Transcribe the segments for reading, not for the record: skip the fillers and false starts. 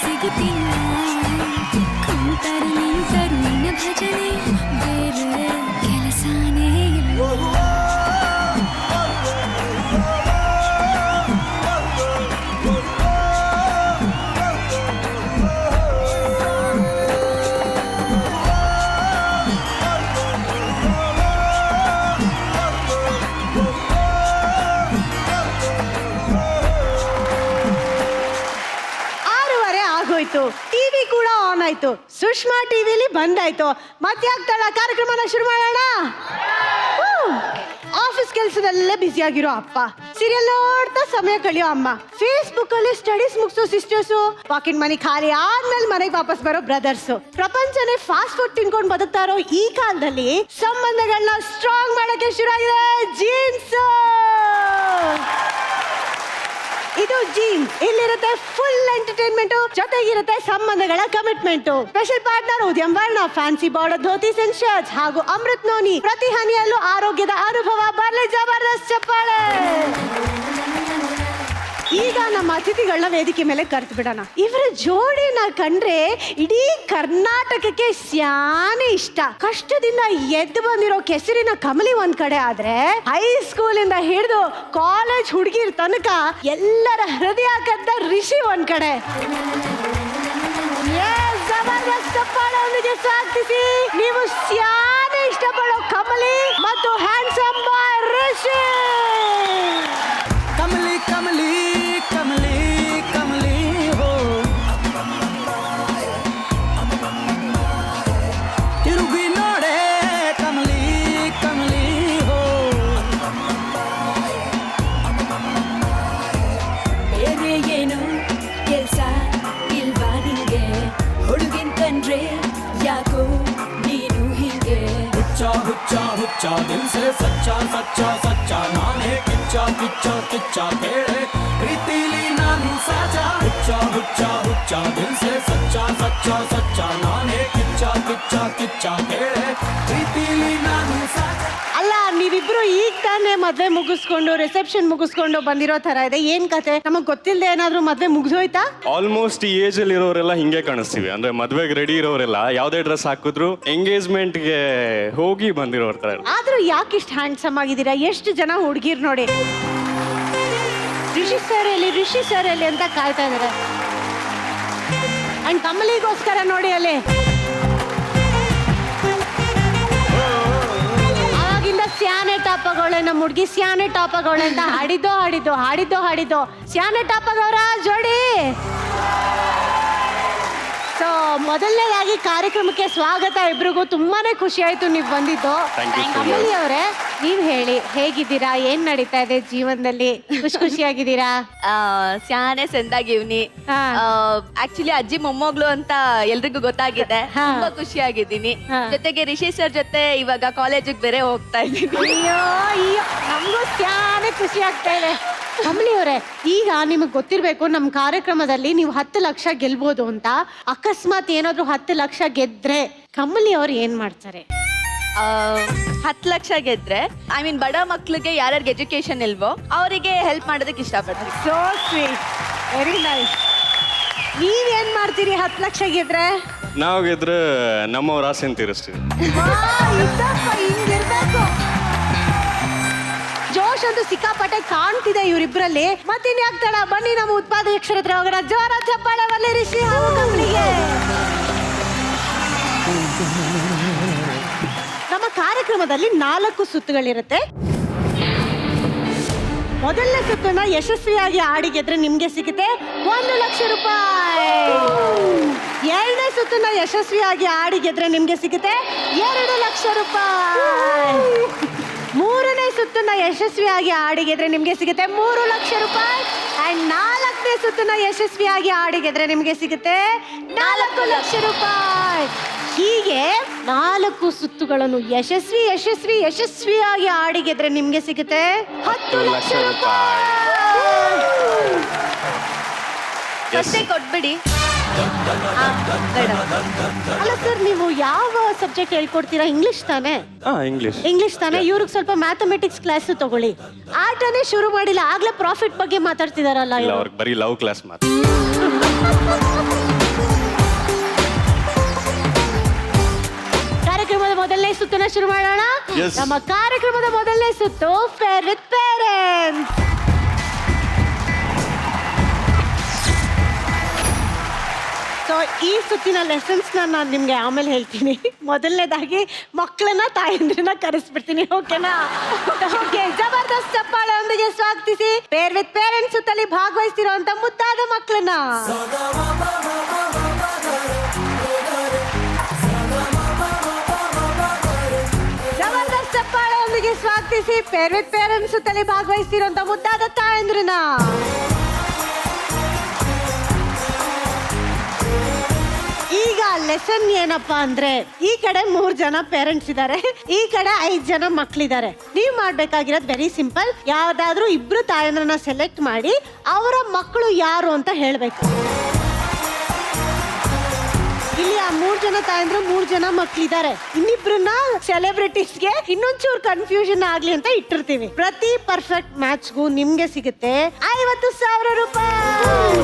ಸಿಗುತ್ತಿಲ್ಲ ಕುಂತರು ನಿಂತರು ನಿನ್ನ ಭಜನೆ ಬೇರೆ ಕೆಲಸನೇ ಇಲ್ಲ ಟಿವಿ ಕೂಡ ಆನ್ ಆಯ್ತು, ಸುಷ್ಮಾ ಟಿವಿಲಿ ಬಂದಾಯ್ತು. ಮತ್ತ್ಯಾಕ್ತಾಳ ಕಾರ್ಯಕ್ರಮನ ಶುರು ಮಾಡೋಣ. ಆಫೀಸ್ ಕೆಲಸದಲ್ಲೇ ಬ್ಯುಸಿ ಆಗಿರೋ ಅಪ್ಪ, ಸೀರಿಯಲ್ ನೋಡ್ತಾ ಸಮಯ ಕಳಿಯೋ ಅಮ್ಮ, ಫೇಸ್ಬುಕ್ ಅಲ್ಲಿ ಸ್ಟಡೀಸ್ ಮುಗಿಸೋ ಸಿಸ್ಟರ್ಸು, ಪಾಕೆಟ್ ಮನಿ ಖಾಲಿ ಆದ್ಮೇಲೆ ಮನೆಗೆ ವಾಪಸ್ ಬರೋ ಬ್ರದರ್ಸ್. ಪ್ರಪಂಚನೇ ಫಾಸ್ಟ್ ಫುಡ್ ತಿನ್ಕೊಂಡು ಬದುಕ್ತಾ ಇರೋ ಈ ಕಾಲದಲ್ಲಿ ಸಂಬಂಧಗಳನ್ನ ಸ್ಟ್ರಾಂಗ್ ಮಾಡಕ್ಕೆ ಶುರು ಆಗಿದೆ ಜೀನ್ಸ್. ಇದು ಜೀನ್ಸ್. ಇಲ್ಲಿರುತ್ತೆ ಫುಲ್ ಎಂಟರ್ಟೈನ್ಮೆಂಟ್, ಜೊತೆಗಿರುತ್ತೆ ಸಂಬಂಧಗಳ ಕಮಿಟ್ಮೆಂಟ್. ಸ್ಪೆಷಲ್ ಪಾರ್ಟ್ನರ್ ಉದ್ಯಮ್ ವರ್ಣ, fancy border dhotis and shirts ಹಾಗೂ ಅಮೃತ್ ನೋನಿ. ಪ್ರತಿ ಹನಿಯಲ್ಲೂ ಆರೋಗ್ಯದ ಅನುಭವ. ಬರ್ಲಿ ಜಬರ್ದಸ್ತ್ ಚಪ್ಪಾಳೆ. ಈಗ ನಮ್ಮ ಅತಿಥಿಗಳನ್ನ ವೇದಿಕೆ ಮೇಲೆ ಕರೆದು ಬಿಡೋಣ. ಇವರ ಜೋಡಿನ ಕಂಡ್ರೆ ಇಡೀ ಕರ್ನಾಟಕಕ್ಕೆ ಸ್ಯಾನೆ ಇಷ್ಟ. ಕಷ್ಟದಿಂದ ಎದ್ದು ಬಂದಿರೋ ಕೆಸರಿನ ಕಮಲಿ ಒಂದ್ ಕಡೆ ಆದ್ರೆ, ಹೈಸ್ಕೂಲ್ ಇಂದ ಹಿಡಿದು ಕಾಲೇಜ್ ಹುಡುಗಿರ್ ತನಕ ಎಲ್ಲರ ಹೃದಯ ಕದ್ದ ರಿಷಿ ಒಂದ್ ಕಡೆ. ಜಬರ್ದಸ್ತ್ ಚಪ್ಪಾಳೆಯೊಂದಿಗೆ ಸ್ವಾಗತಿಸಿ ನೀವು ಸ್ಯಾನೆ ಇಷ್ಟಪಡೋ ಕಮಲಿ ಮತ್ತು ಹ್ಯಾಂಡ್ಸಮ್ ಬಾಯ್ ರಿಷಿ. ಕಮಲಿ ಕಮಲಿ ಕಮಲಿ ಕಮಲಿ ಹೋ, ತಿರುಗಿ ನೋಡೆ ಕಮಲಿ ಕಮಲಿ ಹೋ. ಬೇರೆ ಏನು ಕೆಲ್ಸ ಇಲ್ವಾ ನಿಂಗೆ, ಹುಡುಗಿನ್ ಕಂಡ್ರೆ ಯಾಕೋ ನೀನು ಹಿಂಗೆ. ಹುಚ್ಚ ಹುಚ್ಚ ಹುಚ್ಚ ದಿಲ್ಸೆ ಸಚ್ಚ ಸಚ್ಚ ಸಚ್ಚ, ನಾನೇ ಕಿಚ್ಚ ಕಿಚ್ಚ ಕಿಚ್ಚ ಕೇಳೆ ಪ್ರೀತಿಲಿ ನಾನು ಸಾಚ. ಹುಚ್ಚ ಹುಚ್ಚ ಹುಚ್ಚ ದಿಲ್ಸೆ ಸಚ್ಚ ಸಚ್ಚ ಸಚ್ಚ, ನಾನೇ ಕಿಚ್ಚ ಕಿಚ್ಚ ಕಿಚ್ಚ ಕೇಳೆ ಪ್ರೀತಿಲಿ ನಾನು ಸಾಚ. ಅಲ್ಲ, ನೀವಿಬ್ರು ಈಗ ತಾನೇ ಮದ್ವೆ ಮುಗಿಸ್ಕೊಂಡು ರಿಸೆಪ್ಷನ್ ಮುಗಿಸ್ಕೊಂಡು ಬಂದಿರೋ ತರ ಇದೆ. ಏನ್ ಕತೆ? ನಮಗ್ ಗೊತ್ತಿಲ್ಲದೆ ಏನಾದ್ರೂ ಮದ್ವೆ ಮುಗ್ದೋಯ್ತಾ? ಆಲ್ಮೋಸ್ಟ್ ಈ ಏಜ್ ಅಲ್ಲಿ ಇರೋರೆಲ್ಲ ಹಿಂಗೆ ಕಾಣಿಸ್ತೀವಿ. ಅಂದ್ರೆ ಮದ್ವೆಗೆ ರೆಡಿ ಇರೋರೆಲ್ಲ ಯಾವ್ದೇ ಡ್ರೆಸ್ ಹಾಕಿದ್ರು ಎಂಗೇಜ್ಮೆಂಟ್ ಗೆ ಹೋಗಿ ಬಂದಿರೋರ್ ತರ. ಆದ್ರೂ ಯಾಕೆ ಇಷ್ಟು ಹ್ಯಾಂಡ್ಸಮ್ ಆಗಿದ್ದೀರಾ? ಎಷ್ಟು ಜನ ಹುಡುಗಿರ್ ನೋಡಿ ರಿಷಿ ಸರ್ ಎಲ್ಲಿ, ರಿಷಿ ಸರ್ ಎಲ್ಲಿ ಅಂತ ಕಾಯ್ತಾ ಇದಾರೆ. ಅಂಡ್ ಕಮಲಿಗೋಸ್ಕರ ನೋಡಿ ಅಲ್ಲಿ ಆಗಿಂದ ಸ್ಯಾನೆ ಟಾಪಗಳೇ, ನಮ್ಮ ಹುಡುಗಿ ಸ್ಯಾನೆ ಟಾಪಗಳೇ ಅಂತ ಹಾಡಿದ್ದು ಸ್ಯಾನೆ ಟಾಪಗೌರ ಜೋಡಿ. ಸೊ ಮೊದಲನೇದಾಗಿ ಕಾರ್ಯಕ್ರಮಕ್ಕೆ ಸ್ವಾಗತ ಇಬ್ರಿಗೂ. ತುಂಬಾನೇ ಖುಷಿ ಆಯ್ತು ನೀವು ಬಂದಿದ್ದು. ಕಮಲಿ ಅವರೇ, ನೀವ್ ಹೇಳಿ, ಹೇಗಿದ್ದೀರಾ? ಏನ್ ನಡೀತಾ ಇದೆ ಜೀವನದಲ್ಲಿ? ಖುಷಿಯಾಗಿದ್ದೀರಾ? ಸ್ಯಾನೆ ಸೆಂದಾಗಿವ್ನಿ. ಆಕ್ಚುಲಿ ಅಜ್ಜಿ ಮೊಮ್ಮಗಳು ಅಂತ ಎಲ್ರಿಗೂ ಗೊತ್ತಾಗಿದೆ. ತುಂಬಾ ಖುಷಿಯಾಗಿದ್ದೀನಿ. ಜೊತೆಗೆ ರಿಷಿ ಸರ್ ಜೊತೆ ಇವಾಗ ಕಾಲೇಜಿಗೆ ಬೇರೆ ಹೋಗ್ತಾ ಇದ್ದೀನಿ. ಅಯ್ಯೋ ನಮಗೂ ಸ್ಯಾನೆ ಖುಷಿ ಆಗ್ತಾ ಇದೆ. ಕಮಲಿ ಅವರೇ, ಈಗ ನಿಮಗ್ ಗೊತ್ತಿರ್ಬೇಕು ನಮ್ಮ ಕಾರ್ಯಕ್ರಮದಲ್ಲಿ ನೀವು 10 ಲಕ್ಷ ಗೆಲ್ಬೋದು ಅಂತ. ಅಕಸ್ಮಾತ್ ಏನಾದ್ರು 10 ಲಕ್ಷ ಗೆದ್ರೆ ಕಮಲಿ ಅವ್ರು ಏನ್ ಮಾಡ್ತಾರೆ? 10 ಲಕ್ಷ ಗೆದ್ರೆ ಬಡ ಮಕ್ಳಿಗೆ ಯಾರ್ಯಾರಿಗೆ ಎಜುಕೇಶನ್ ಇಲ್ವೋ ಅವರಿಗೆ ಹೆಲ್ಪ್ ಮಾಡೋದಕ್ಕೆ ಇಷ್ಟಪಡ್ತೀನಿ. So sweet, very nice. ನೀವೇನ್ ಮಾಡ್ತೀರಿ 10 ಲಕ್ಷ ಗೆದ್ರೆ? ನಾವು ಗೆದ್ರೆ ನಮ್ಮವ್ರ ಆಸೆನ್ ತೀರಿಸ್ತೀವಿ. ಹಿಂಗಿರ್ಬೇಕು. ಜೋಶ್ ಅಂತೂ ಸಿಕ್ಕಾಪಟ್ಟೆ ಕಾಣ್ತಿದೆ ಇವರಿಬ್ರಲ್ಲಿ. ಮತ್ತಿನ್ಯಾಗ್ತಾಳ, ಬನ್ನಿ ನಮ್ಮ ಉತ್ಪಾದಕರ ಹತ್ರ ಹೋಗೋಣ. ಜೋರ ಚಪ್ಪಾಳೆ ಬರಲಿ ರಿಷಿ ಹಾಗೂ ಕಮಲಿಗೆ. ನಮ್ಮ ಕಾರ್ಯಕ್ರಮದಲ್ಲಿ 4 ಸುತ್ತುಗಳಿರುತ್ತೆ. ಮೊದಲನೇ ಸುತ್ತನ್ನ ಯಶಸ್ವಿಯಾಗಿ ಆಡಿ ಗೆದ್ರೆ ನಿಮ್ಗೆ ಸಿಗುತ್ತೆ 1 ಲಕ್ಷ ರೂಪಾಯಿ. ಎರಡನೇ ಸುತ್ತನ್ನ ಯಶಸ್ವಿಯಾಗಿ ಆಡಿ ಗೆದ್ರೆ ನಿಮ್ಗೆ ಸಿಗುತ್ತೆ 2 ಲಕ್ಷ ರೂಪಾಯಿ. ಮೂರನೇ ಸುತ್ತನ್ನ ಯಶಸ್ವಿಯಾಗಿ ಆಡಿ ಗೆದ್ರೆ ನಿಮ್ಗೆ ಸಿಗುತ್ತೆ 3 ಲಕ್ಷ ರೂಪಾಯಿ. ಅಂಡ್ 4ನೇ ಸುತ್ತನ್ನ ಯಶಸ್ವಿಯಾಗಿ ಆಡಿ ಗೆದ್ರೆ ನಿಮ್ಗೆ ಸಿಗುತ್ತೆ 4 ಲಕ್ಷ ರೂಪಾಯಿ. ಹೀಗೆ 4 ಸುತ್ತುಗಳನ್ನು ಯಶಸ್ವಿಯಾಗಿ ಆಡಿ ಗೆದ್ರೆ ನಿಮ್ಗೆ ಸಿಗುತ್ತೆ 10 ಲಕ್ಷ ರೂಪಾಯಿ. ಅಷ್ಟೇ ಕೊಟ್ಬಿಡಿ. ಅಲ್ಲ ಸರ್, ನೀವು ಯಾವ ಸಬ್ಜೆಕ್ಟ್ ಹೇಳ್ಕೊಡ್ತೀರಾ? ಇಂಗ್ಲಿಷ್ ತಾನೇ? ಇಂಗ್ಲಿಷ್ ತಾನೇ. ಇವ್ರಿಗೆ ಸ್ವಲ್ಪ ಮ್ಯಾಥಮೆಟಿಕ್ಸ್ ಕ್ಲಾಸ್ ತಗೊಳ್ಳಿ. ಆಟನೇ ಶುರು ಮಾಡಿಲ್ಲ, ಆಗ್ಲೇ ಪ್ರಾಫಿಟ್ ಬಗ್ಗೆ ಮಾತಾಡ್ತಿದಾರಲ್ಲ. ಬರೀ ಲವ್ ಕ್ಲಾಸ್ ಮಾತ್ರ. Yes. ನಮ್ಮ ಕಾರ್ಯಕ್ರಮದ ಮೊದಲನೇ ಸುತ್ತು ಫೇರ್ ವಿತ್ ಪೇರೆಂಟ್ಸ್. ಸೊ ಈ ಸುತ್ತಿನ ಲೆಸನ್ಸ್ ನಾನು ನಿಮ್ಗೆ ಆಮೇಲೆ ಹೇಳ್ತೀನಿ. ಮೊದಲನೇದಾಗಿ ಮಕ್ಕಳನ್ನ ತಾಯಂದ್ರನ್ನ ಕರೆಸ್ಬಿಡ್ತೀನಿ. ಓಕೆನಾ? ಓಕೆ, ಜಬರ್ದಸ್ತ್ ಚಪ್ಪಾಳೆಯೊಂದಿಗೆ ಸ್ವಾಗತಿಸಿ ಫೇರ್ ವಿತ್ ಪೇರೆಂಟ್ಸ್ ಸುತ್ತಲ್ಲಿ ಭಾಗವಹಿಸ್ತಿರುವಂತ ಮುದ್ದಾದ ಮಕ್ಕಳನ್ನ. ಜಬರ್ದಸ್ತ್ ಚಪ್ಪಾಳೆಯೊಂದಿಗೆ ಸ್ವಾಗತಿಸಿ ಫೇರ್ ವಿತ್ ಪೇರೆಂಟ್ಸ್ ಸುತ್ತಲ್ಲಿ ಭಾಗವಹಿಸ್ತಿರುವಂತ ಮುದ್ದಾದ ತಾಯಂದ್ರನ್ನ. ಈಗ ಲೆಸನ್ ಏನಪ್ಪಾ ಅಂದ್ರೆ, ಈ ಕಡೆ 3 ಜನ ಪೇರೆಂಟ್ಸ್ ಇದ್ದಾರೆ, ಈ ಕಡೆ 5 ಜನ ಮಕ್ಳಿದ್ದಾರೆ. ನೀವ್ ಮಾಡ್ಬೇಕಾಗಿರೋದು ವೆರಿ ಸಿಂಪಲ್. ಯಾವ್ದಾದ್ರು 2 ತಾಯಂದ್ರನ್ನ ಸೆಲೆಕ್ಟ್ ಮಾಡಿ ಅವರ ಮಕ್ಕಳು ಯಾರು ಅಂತ ಹೇಳ್ಬೇಕು. ಇಲ್ಲಿ ಆ 3 ಜನ ತಾಯಂದ್ರು 3 ಜನ ಮಕ್ಳಿದ್ದಾರೆ. ಇನ್ನಿಬ್ರನ್ನ ಸೆಲೆಬ್ರಿಟೀಸ್ಗೆ ಇನ್ನೊಂಚೂರು ಕನ್ಫ್ಯೂಷನ್ ಆಗ್ಲಿ ಅಂತ ಇಟ್ಟಿರ್ತೀವಿ. ಪ್ರತಿ ಪರ್ಫೆಕ್ಟ್ ಮ್ಯಾಚ್ಗೂ ನಿಮ್ಗೆ ಸಿಗುತ್ತೆ 50,000 ರೂಪಾಯಿ.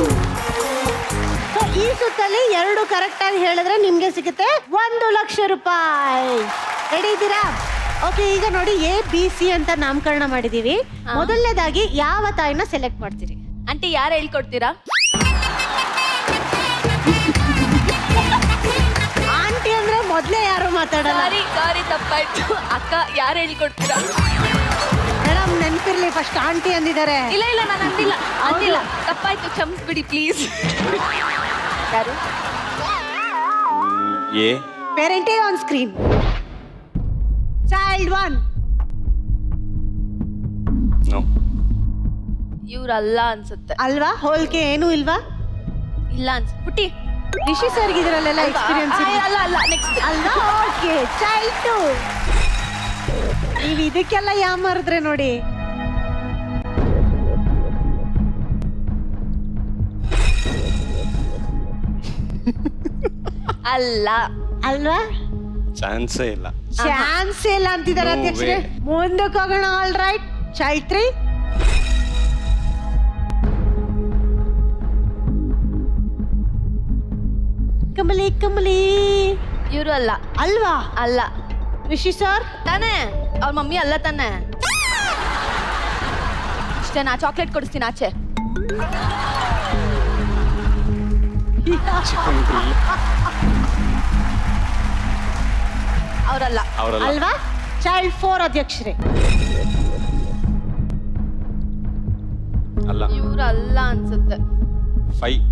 ಈ ಸುತ್ತಲ್ಲಿ 2 ಕರೆಕ್ಟ್ ಆಗಿ ಹೇಳಿದ್ರೆ ನಿಮ್ಗೆ ಸಿಗುತ್ತೆ 1 ಲಕ್ಷ ರೂಪಾಯಿ. ರೆಡಿ ಇದ್ದೀರಾ? ಓಕೆ, ಈಗ ನೋಡಿ ABC ಅಂತ ನಾಮಕರಣ ಮಾಡಿದೀವಿ. ಮೊದಲನೇದಾಗಿ ಯಾವ ತಾಯಿನ ಸೆಲೆಕ್ಟ್ ಮಾಡ್ತೀರಿ? ಆಂಟಿ ಯಾರು ಹೇಳ್ಕೊಡ್ತೀರಾ? ಆಂಟಿ ಅಂದ್ರೆ ಮೊದ್ಲೇ ಯಾರು ಮಾತಾಡಲ್ಲ. ಸಾರಿ ತಪ್ಪಾಯ್ತು. ಅಕ್ಕ ಯಾರು ಹೇಳ್ಕೊಡ್ತೀರಾ? ಮೇಡಮ್ ನೆನ್ಪಿರ್ಲಿ, ಫಸ್ಟ್ ಆಂಟಿ ಅಂದಿದ್ದಾರೆ. ಇಲ್ಲ ನಾನು ಅಂದಿಲ್ಲ ತಪ್ಪಾಯ್ತು, ಕ್ಷಮಿಸ್ಬಿಡಿ ಪ್ಲೀಸ್. ಯಾರು? ಎ ಪೇರೆಂಟೇ ಆನ್ ಸ್ಕ್ರೀನ್. ಚೈಲ್ಡ್ 1. ನೋ. ಇವ್ರಲ್ಲ ಅನ್ಸುತ್ತೆ. ಅಲ್ವಾ? ಹೋಲ್ಕೆ ಏನೂ ಇಲ್ವಾ? ಇಲ್ಲ ಅನ್ಸುತ್ತೆ. ಪುಟ್ಟಿ ರಿಷಿ ಸರ್ಗೆ ಇದರಲ್ಲೆಲ್ಲ ಎಕ್ಸ್ಪೀರಿಯನ್ಸ್ ಅಲ್ಲ ನೆಕ್ಸ್ಟ್ ಅಲ್ವಾ? Okay, child 2. ನೀವು ಇದಕ್ಕೆಲ್ಲ ಯಾಮಾರಿದ್ರೆ ನೋಡಿ. ಅಲ್ಲ ಅಲ್ವಾ? ಚಾನ್ಸೇ ಇಲ್ಲ. ಚಾನ್ಸ್ ಇಲ್ಲ ಅಂತಿದ್ದಾರೆ No ಅಧ್ಯಕ್ಷರೇ. way. ಮುಂದಕ್ಕೆ ಹೋಗೋಣ. All right, child 3. ಕಮಲಿ ಇವ್ರು ಅಲ್ಲ. ಅಲ್ವಾ? ಅಲ್ಲ ರಿಷಿ ಸರ್ ತಾನೇ? ಅವ್ರ ಮಮ್ಮಿ ಅಲ್ಲ ತಾನೇ? ಇಷ್ಟೇ, ನಾ ಚಾಕ್ಲೇಟ್ ಕೊಡಿಸ್ತೀನಿ ಆಚೆ. ಅವರಲ್ಲ. ಅಲ್ವಾ? ಚೈಲ್ಡ್ 4 ಅಧ್ಯಕ್ಷರೇ. ಅಲ್ಲ. ಇವ್ರು ಅಲ್ಲ ಅನ್ಸುತ್ತೆ. 5.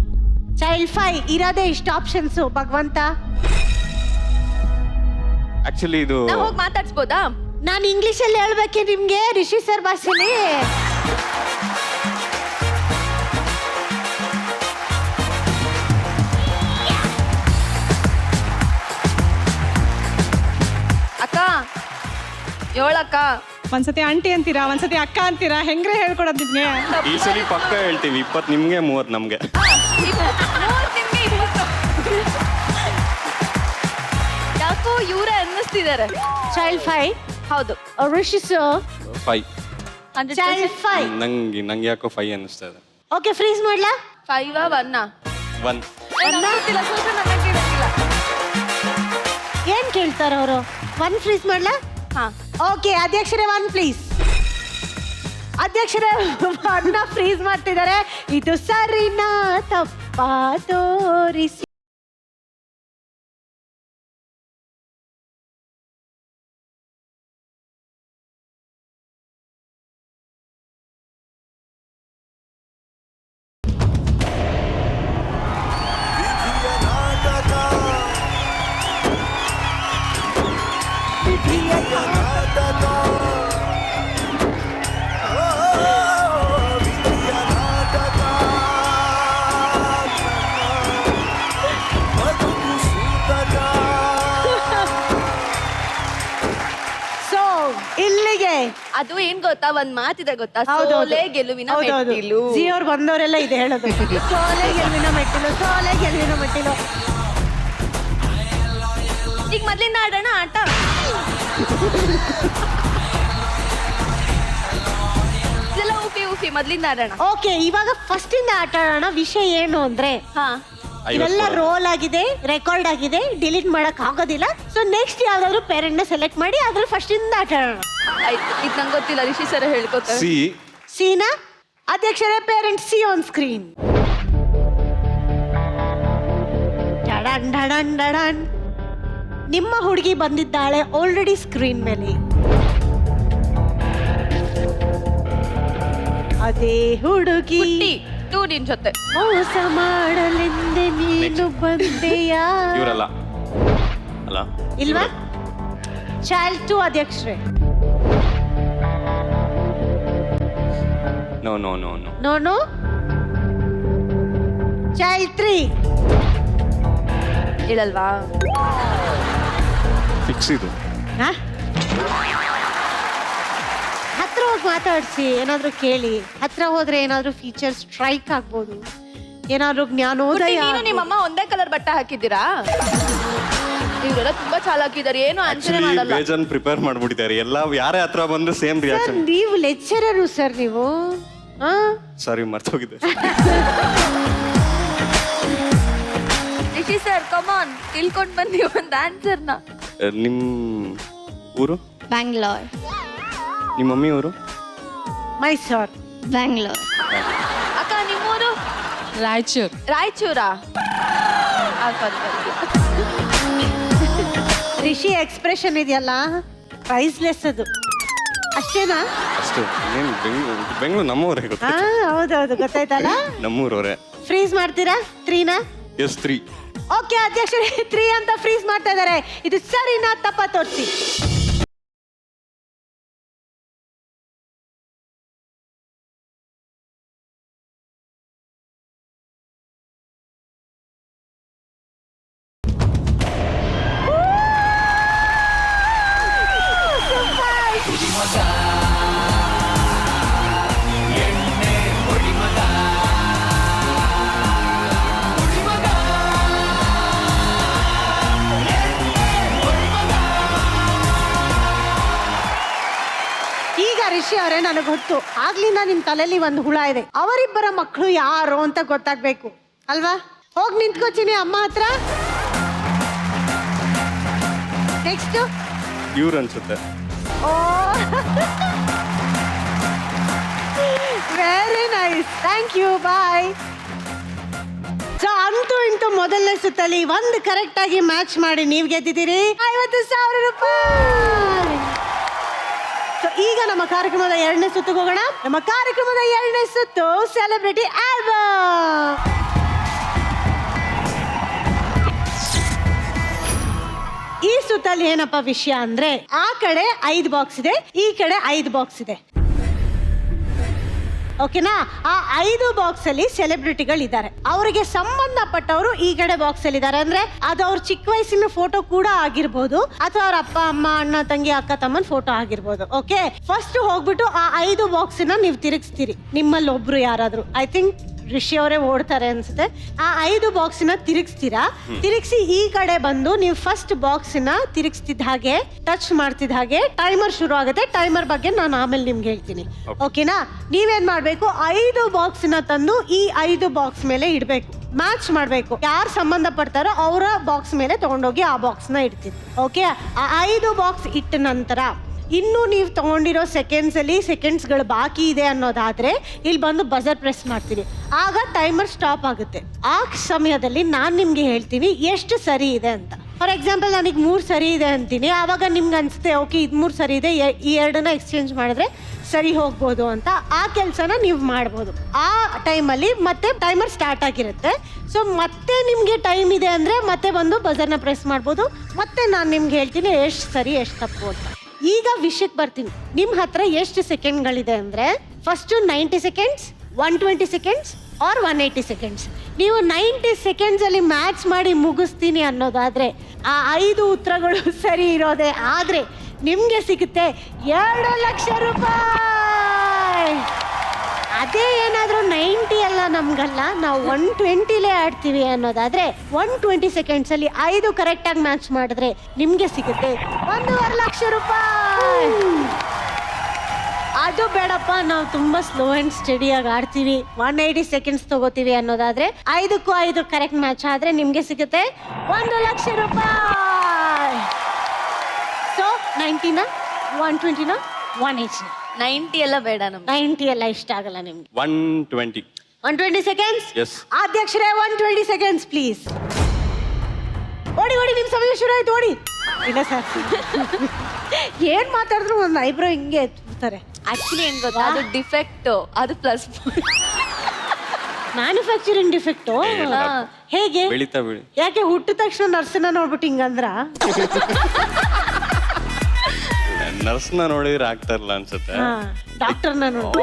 ಚೈಲ್ಡ್ 5. ಇರೋದೇ ಇಷ್ಟು ಆಪ್ಷನ್ಸ್ ಭಗವಂತ. ಆಕ್ಚುಲಿ ಇದು ನಾವ್ ಹೋಗಿ ಮಾತಾಡ್ಸ್ಬೋದಾ? ನಾನು ಇಂಗ್ಲಿಷ್ ಅಲ್ಲಿ ಹೇಳ್ಬೇಕೆ ನಿಮ್ಗೆ ರಿಷಿ ಸರ್ ಭಾಷೆಲಿ? ಅಕ್ಕ ಹೇಳಕ್ಕ. ಒಂದ್ಸತಿ ಆಂಟಿ ಅಂತೀರಾ, ಒಂದ್ಸತಿ ಅಕ್ಕ ಅಂತೀರಾ, ಹೆಂಗ್ರೆ ಹೇಳ್ಕೊಡೋದ್ ನಿಮ್ಗೆ? ಈ ಸಲ ಪಕ್ಕ ಹೇಳ್ತೀವಿ. 20 ನಿಮ್ಗೆ, 30 ನಮ್ಗೆ. ಯಾಕೋ ಇವರೇ ಅನ್ನಿಸ್ತಿದ್ದಾರೆ. ಚೈಲ್ಡ್ 5. ಹೌದು. ರಿಷಿ ಸರ್ 5. ಚೈಲ್ಡ್ 5. ನಂಗೆ ಯಾಕೋ 5 ಅನ್ನಿಸ್ತಾ ಇದೆ. ಓಕೆ, ಫ್ರೀಸ್ ಮಾಡ್ಲಾ? 5 1 1. ಏನ್ ಕೇಳ್ತಾರ ಅವರು? 1 ಫ್ರೀಸ್ ಮಾಡ್ಲಾ? ಹಾ. ಓಕೆ, ಅಧ್ಯಕ್ಷರೇ 1 ಪ್ಲೀಸ್. ಅಧ್ಯಕ್ಷರೇ 1 ಫ್ರೀಸ್ ಮಾಡ್ತಿದ್ದಾರೆ. ಇದು ಸರಿನಾ ತಪ್ಪಾ ತೋರಿಸಿ. ಅದು ಏನ್ ಗೊತ್ತಾ, ಒಂದ್ ಮಾತಿದೆ ಗೊತ್ತಾ, ಸೋಲೆ ಗೆಲುವಿನ ಮೆಟ್ಟಿಲು. ಜಿ ಅವ್ರು ಬಂದವರೆಲ್ಲ ಇದೆ ಹೇಳೋದು. ಸೋಲೆ ಗೆಲುವಿನ ಮೆಟ್ಟಿಲು, ಸೋಲೆ ಗೆಲುವಿನ ಮೆಟ್ಟಿಲು. ಈಗ ಮೊದ್ಲಿಂದ ಆಡೋಣ ಆಟ. ಇದೆಲ್ಲ ಊಪಿ ಮೊದ್ಲಿಂದ ಆಡೋಣ. ಓಕೆ, ಇವಾಗ ಫಸ್ಟ್ ಇಂದ ಆಟ ಆಡೋಣ. ವಿಷಯ ಏನು ಅಂದ್ರೆ, ಹಾ, ಇವೆಲ್ಲ ರೋಲ್ ಆಗಿದೆ, ರೆಕಾರ್ಡ್ ಆಗಿದೆ, ಡಿಲೀಟ್ ಮಾಡಕ್ ಆಗೋದಿಲ್ಲ. ಸೊ ನೆಕ್ಸ್ಟ್ ಯಾವ್ದಾದ್ರು ಪೇರೆಂಟ್ ನ ಸೆಲೆಕ್ಟ್ ಮಾಡಿ ಅದ್ರ ಫಸ್ಟ್ ಇಂದ ಆಟ ಆಡೋಣ. ಆಯ್ತು, ಇದು ನಂಗೆ ಗೊತ್ತಿಲ್ಲ, ರಿಷಿ ಸರ್ ಹೇಳ್ಕೊತಾರೆ. ಸಿನಾ ಅಧ್ಯಕ್ಷರೇ, ಪೇರೆಂಟ್ ಸಿ ಆನ್ ಸ್ಕ್ರೀನ್. ಡಡನ್ ಡಡನ್ ಡಡನ್. ನಿಮ್ಮ ಹುಡುಗಿ ಬಂದಿದ್ದಾಳೆ ಆಲ್ರೆಡಿ ಸ್ಕ್ರೀನ್ ಮೇಲೆ. ಅದೇ ಹುಡುಗಿ ನಿನ್ ಜೊತೆ ಮೋಸ ಮಾಡಲೆಂದೆ ನೀನು ಬಂದೆಯಾ? ಇವರಲ್ಲ ಅಲ್ಲ ಇಲ್ವಾ? ಚೈಲ್ಡ್ 2 ಅಧ್ಯಕ್ಷರೇ. No no no no no no. Child 3 ಇಳಲ್ವಾ? ಫಿಕ್ಸ್ ಇದು. ಹತ್ರ ಹೋಗಿ ಮಾತಾಡ್ಸಿ, ಏನಾದ್ರು ಕೇಳಿ. ಹತ್ರ ಹೋದ್ರೆ ಏನಾದ್ರು ಫೀಚರ್ ಸ್ಟ್ರೈಕ್ ಆಗ್ಬೋದು, ಏನಾದ್ರು ಜ್ಞಾನೋದಯ. ನೀನು ನಿಮ್ಮಮ್ಮ ಒಂದೇ ಕಲರ್ ಬಟ್ಟೆ ಹಾಕಿದ್ದೀರಾ? ಇವರೆಲ್ಲ ತುಂಬಾ ಚಾಲಾಕಿದ್ದಾರೆ, ಏನು ಆನ್ಸರ್ ಮಾಡಲ್ಲ. ಬೇಜಾನ್ ಪ್ರಿಪೇರ್ ಮಾಡ್ಬಿಟ್ಟಿದ್ದಾರೆ ಎಲ್ಲ. ಯಾರೇ ಹತ್ರ ಬಂದ್ರು ಸೇಮ್ ರಿಯಾಕ್ಷನ್. ನೀವು ಲೆಕ್ಚರರು ಸರ್ ನೀವು. ಸಾರಿ ಮರ್ತೋಗಿದೆ. ರಿಷಿ ಸರ್ ಕಮಾನ್, ತಿಳ್ಕೊಂಡ್ ಬನ್ನಿ ಒಂದು ಆನ್ಸರ್ನ. ನಿಮ್ ಊರು? ಬ್ಯಾಂಗ್ಳೂರ್. ನಿಮ್ಮ ಮಮ್ಮಿ ಊರು? ಮೈಸೂರ್. ಬ್ಯಾಂಗ್ಳೂರ್. ಅಕ್ಕ ನಿಮ್ಮೂರು? ರಾಯಚೂರಾ? ರಿಷಿ ಎಕ್ಸ್ಪ್ರೆಷನ್ ಇದೆಯಲ್ಲ, ಪ್ರೈಸ್ಲೆಸ್ ಅದು. ಅಷ್ಟೇನಾ? ಅಷ್ಟೇ. ಬೆಂಗಳೂರು ನಮ್ಮೂರೇ ಗೊತ್ತಾ? ಹೌದೌದು, ಗೊತ್ತಾಯ್ತಲ್ಲ. ನಮ್ಮೂರವರೇ. ಫ್ರೀಸ್ ಮಾಡ್ತೀರಾ 3ನಾ? ಎಸ್ 3. ಓಕೆ ಅಧ್ಯಕ್ಷರೇ, 3 ಅಂತ ಫ್ರೀಸ್ ಮಾಡ್ತಾ ಇದ್ದಾರೆ. ಇದು ಸರಿನಾ ತಪ್ಪ ತೋರಿಸಿ. ರಿಷಿ ಅವರೇ, ನನಗೆ ಗೊತ್ತು ಆಗ್ಲಿಂದ ನಿಮ್ ತಲೆಯಲ್ಲಿ ಒಂದು ಹುಳ ಇದೆ. ಅವರಿಬ್ಬರ ಮಕ್ಕಳು ಯಾರು ಅಂತ ಗೊತ್ತಾಗ್ಬೇಕು ಅಲ್ವಾ? ಹೋಗಿ ನಿಂತ್ಕೋತೀನಿ ಅಮ್ಮ ಹತ್ರ. ನೆಕ್ಸ್ಟ್ ಇವ್ರು ಅನ್ಸುತ್ತೆ. Oh very nice, thank you, bye. So ಅಂತೂ ಇಂತೂ ಮೊದಲನೇ ಸುತ್ತಲ್ಲಿ ಒಂದು ಕರೆಕ್ಟ್ ಆಗಿ ಮ್ಯಾಚ್ ಮಾಡಿ ನೀವು ಗೆದ್ದಿದ್ದೀರಿ 50,000 ರೂಪಾಯಿ. ಈಗ ನಮ್ಮ ಕಾರ್ಯಕ್ರಮದ 2ನೇ ಸುತ್ತಿಗೆ ಹೋಗೋಣ. ನಮ್ಮ ಕಾರ್ಯಕ್ರಮದ 2ನೇ ಸುತ್ತು ಸೆಲೆಬ್ರಿಟಿ ಆಲ್ಬಮ್. ಈ ಸುತ್ತಲ್ಲಿ ಏನಪ್ಪ ವಿಷಯ ಅಂದ್ರೆ, ಆ ಕಡೆ 5 ಬಾಕ್ಸ್ ಇದೆ, ಈ ಕಡೆ 5 ಬಾಕ್ಸ್ ಇದೆ. ಓಕೆನಾ? ಆ 5 ಬಾಕ್ಸ್ ಅಲ್ಲಿ ಸೆಲೆಬ್ರಿಟಿಗಳಿದ್ದಾರೆ. ಅವರಿಗೆ ಸಂಬಂಧಪಟ್ಟವರು ಈ ಕಡೆ ಬಾಕ್ಸ್ ಅಲ್ಲಿ ಇದ್ದಾರೆ. ಅಂದ್ರೆ ಅದು ಅವ್ರ ಚಿಕ್ಕ ವಯಸ್ಸಿನ ಫೋಟೋ ಕೂಡ ಆಗಿರ್ಬೋದು, ಅಥವಾ ಅವ್ರ ಅಪ್ಪ ಅಮ್ಮ, ಅಣ್ಣ ತಂಗಿ, ಅಕ್ಕ ತಮ್ಮನ ಫೋಟೋ ಆಗಿರ್ಬೋದು. ಓಕೆ, ಫಸ್ಟ್ ಹೋಗ್ಬಿಟ್ಟು ಆ 5 ಬಾಕ್ಸ್ ನೀವು ತಿರುಗಿಸ್ತೀರಿ. ನಿಮ್ಮಲ್ಲಿ ಒಬ್ರು ಯಾರಾದ್ರು, ಐ ಥಿಂಕ್ ರಿಷಿ ಅವರೇ ಓಡ್ತಾರೆ ಅನ್ಸುತ್ತೆ. ಆ 5 ಬಾಕ್ಸ್ ತಿರುಗಿಸ್ತೀರಾ. ತಿರುಗಿಸಿ ಈ ಕಡೆ ಬಂದು ನೀವು ಫಸ್ಟ್ ಬಾಕ್ಸ್ ತಿರುಗಿಸ್ತಿದ್ದ ಹಾಗೆ, ಟಚ್ ಮಾಡ್ತಿದ್ದ ಹಾಗೆ ಟೈಮರ್ ಶುರು ಆಗುತ್ತೆ. ಟೈಮರ್ ಬಗ್ಗೆ ನಾನು ಆಮೇಲೆ ನಿಮ್ಗೆ ಹೇಳ್ತೀನಿ. ಓಕೆನಾ? ನೀವೇನ್ ಮಾಡ್ಬೇಕು, 5 ಬಾಕ್ಸ್ ತಂದು ಈ 5 ಬಾಕ್ಸ್ ಮೇಲೆ ಇಡ್ಬೇಕು. ಮ್ಯಾಚ್ ಮಾಡ್ಬೇಕು. ಯಾರು ಸಂಬಂಧ ಪಡ್ತಾರೋ ಅವರ ಬಾಕ್ಸ್ ಮೇಲೆ ತಗೊಂಡೋಗಿ ಆ ಬಾಕ್ಸ್ ಇಡ್ತೀವಿ. ಓಕೆ, ಆ 5 ಬಾಕ್ಸ್ ಇಟ್ಟ ನಂತರ ಇನ್ನು ನೀವು ತಗೊಂಡಿರೋ ಸೆಕೆಂಡ್ಸ್ಗಳು ಬಾಕಿ ಇದೆ ಅನ್ನೋದಾದ್ರೆ ಇಲ್ಲಿ ಬಂದು ಬಜರ್ ಪ್ರೆಸ್ ಮಾಡ್ತೀನಿ. ಆಗ ಟೈಮರ್ ಸ್ಟಾಪ್ ಆಗುತ್ತೆ. ಆ ಸಮಯದಲ್ಲಿ ನಾನು ನಿಮ್ಗೆ ಹೇಳ್ತೀನಿ ಎಷ್ಟು ಸರಿ ಇದೆ ಅಂತ. ಫಾರ್ ಎಕ್ಸಾಂಪಲ್, ನನಗೆ 3 ಸರಿ ಇದೆ ಅಂತೀನಿ. ಆವಾಗ ನಿಮ್ಗೆ ಅನ್ಸುತ್ತೆ ಓಕೆ ಇದು 3 ಸರಿ ಇದೆ, ಈ 2ನ್ನ ಎಕ್ಸ್ಚೇಂಜ್ ಮಾಡಿದ್ರೆ ಸರಿ ಹೋಗ್ಬೋದು ಅಂತ. ಆ ಕೆಲಸನ ನೀವು ಮಾಡ್ಬೋದು. ಆ ಟೈಮಲ್ಲಿ ಮತ್ತೆ ಟೈಮರ್ ಸ್ಟಾರ್ಟ್ ಆಗಿರುತ್ತೆ. ಸೊ ಮತ್ತೆ ನಿಮಗೆ ಟೈಮ್ ಇದೆ ಅಂದರೆ ಮತ್ತೆ ಬಂದು ಬಜರ್ನ ಪ್ರೆಸ್ ಮಾಡ್ಬೋದು. ಮತ್ತೆ ನಾನು ನಿಮ್ಗೆ ಹೇಳ್ತೀನಿ ಎಷ್ಟು ಸರಿ ಎಷ್ಟು ತಪ್ಪು ಅಂತ. ಈಗ ವಿಷಯಕ್ಕೆ ಬರ್ತೀನಿ. ನಿಮ್ಮ ಹತ್ರ ಎಷ್ಟು ಸೆಕೆಂಡ್ಗಳಿದೆ ಅಂದರೆ, first 90 seconds, 120 seconds R 180 seconds. ನೀವು 90 ಸೆಕೆಂಡ್ಸಲ್ಲಿ ಮ್ಯಾಚ್ ಮಾಡಿ ಮುಗಿಸ್ತೀನಿ ಅನ್ನೋದಾದರೆ, ಆ 5 ಉತ್ತರಗಳು ಸರಿ ಇರೋದೇ ಆದರೆ ನಿಮಗೆ ಸಿಗುತ್ತೆ 2 ಲಕ್ಷ ರೂಪಾಯಿ. ಅದೇ ಏನಾದರೂ 90 ಎಲ್ಲ ನಮಗಲ್ಲ, ನಾವು 120ಲೇ ಆಡ್ತೀವಿ ಅನ್ನೋದಾದರೆ 120 ಸೆಕೆಂಡ್ಸಲ್ಲಿ 5 ಕರೆಕ್ಟಾಗಿ ಮ್ಯಾಚ್ ಮಾಡಿದ್ರೆ ನಿಮಗೆ ಸಿಗುತ್ತೆ 1.5 ಲಕ್ಷ ರೂಪಾಯಿ. ಅದು ಬೇಡಪ್ಪ, ನಾವು ತುಂಬಾ ಸ್ಲೋ ಅಂಡ್ ಸ್ಟಡಿಯಾಗಿ ಆಡ್ತೀವಿ, 180 ಸೆಕೆಂಡ್ಸ್ ತಗೋತೀವಿ ಅನ್ನೋದಾದ್ರೆ 5ಕ್ಕೂ 5 ಕರೆಕ್ಟ್ ಮ್ಯಾಚ್ ಆದ್ರೆ ನಿಮ್ಗೆ ಸಿಗುತ್ತೆ 1 ಲಕ್ಷ ರೂಪಾಯಿ. ಸೊ 90ನ 120ನ 180ನ 90 ಎಲ್ಲ ಬೇಡ ನಮ್ಗೆ. 90 ಎಲ್ಲ ಇಷ್ಟ ಆಗಲ್ಲ ನಿಮ್ಗೆ. 120. 120 ಸೆಕೆಂಡ್ಸ್. Yes. ಅಧ್ಯಕ್ಷರೇ 120 ಸೆಕೆಂಡ್ಸ್ ಪ್ಲೀಸ್. ಓಡಿ ಓಡಿ, ನಿಮ್ ಸಮಯ ಶುರು ಆಯ್ತು, ಓಡಿ. ಇಲ್ಲ ಸರ್, ಏನ್ ಮಾತಾಡಿದ್ರು ಒಂದು ಐಬ್ರೋ ಹಿಂಗೆ ಎತ್ತಾರೆ. ಆಕ್ಚುಲಿ ಏನ್ ಗೊತ್ತಾ, ಅದು ಡಿಫೆಕ್ಟ್, ಅದು ಪ್ಲಸ್. Manufacturing defect. ಹೇಗೆ? ಬೆಳಿತಾ ಬೆಳಿ. ಯಾಕೆ ಹುಟ್ಟಿದ ತಕ್ಷಣ ನರ್ಸನ್ನ ನೋಡ್ಬಿಟ್ಟು ಹಿಂಗಂದ್ರ? ನರ್ಸ್ನ ನೋಡಿದ್ರೆ ಆಗ್ತಾ ಇರಲ್ಲ ಅನ್ಸುತ್ತೆ. ಡಾಕ್ಟರ್ನ ನೋಡಿ.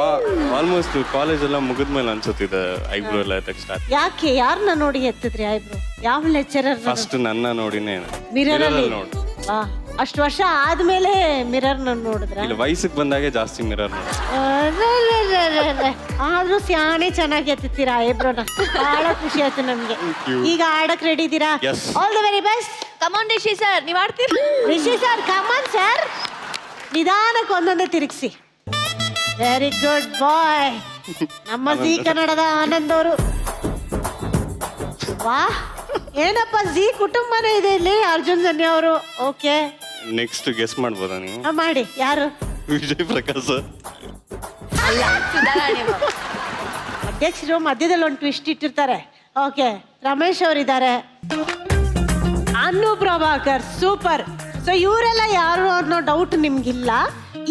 ಆಲ್ಮೋಸ್ಟ್ ಕಾಲೇಜ್ ಎಲ್ಲ ಮುಗಿದ್ಮೇಲೆ ಅನ್ಸುತ್ತಿದೆ ಐಬ್ರೋ ಎಲ್ಲ ತಕ್ಷಣ. ಯಾಕೆ ಯಾರನ್ನ ನೋಡಿ ಎತ್ತಿದ್ರಿ ಐಬ್ರೋ? ಯಾವ ಲೆಕ್ಚರರ್? ಫಸ್ಟ್ ನನ್ನ ನೋಡಿನೇ ಮಿರರ್ ಅಲ್ಲಿ ನೋಡಿ. ಅಷ್ಟು ವರ್ಷ ಆದ್ಮೇಲೆ ಮಿರರ್ ನೋಡಿದ್ರ? ಇಲ್ಲ, ವಯಸ್ಸಿಗೆ ಬಂದಾಗೆ ಜಾಸ್ತಿ ಮಿರರ್ ನೋಡಿ. ಆದ್ರೂ ಸ್ಯಾನೆ ಚೆನ್ನಾಗಿ ಎತ್ತಿತ್ತೀರಾ ಐಬ್ರೋನ, ಬಹಳ ಖುಷಿ ಆಯ್ತು ನಮ್ಗೆ. ಈಗ ಆಡಕ್ ರೆಡಿ ಇದ್ದೀರಾ? Yes. All the very best. Come on Rishi sir, ನೀವ್ ಆಡ್ತೀರಿ? Rishi sir, come on sir. ನಿಧಾನಕ್ಕೆ ಒಂದೊಂದೇ ತಿರುಗಿಸಿ. Very good boy. ನಮ್ಮ ಜಿ ಕನ್ನಡದ ಆನಂದ್ ಅವರು. ವಾ, ಏನಪ್ಪ ಜಿ ಕುಟುಂಬನೇ ಇದೆ ಇಲ್ಲಿ. ಅರ್ಜುನ್ ಜನ್ಯ ಅವರು. ಓಕೆ, ನೆಕ್ಸ್ಟ್ ಗೆಸ್ ಮಾಡ್ಬೋದಾ ನೀವು? ಮಾಡಿ. ಯಾರು? ವಿಜಯ್ ಪ್ರಕಾಶ್ ಸರ್. ಅಲ್ಲ, ಸುಧಾರಾಣಿ ಮ್ಯಾಮ್. ಅಧ್ಯಕ್ಷರು ಮಧ್ಯದಲ್ಲಿ ಒಂದು ಟ್ವಿಸ್ಟ್ ಇಟ್ಟಿರ್ತಾರೆ. ಓಕೆ, ರಮೇಶ್ ಅವರಿದ್ದಾರೆ, ಅನ್ನು ಪ್ರಭಾಕರ್. ಸೂಪರ್. ಸೊ ಇವರೆಲ್ಲ ಯಾರು ಅನ್ನೋ ಡೌಟ್ ನಿಮ್ಗಿಲ್ಲ.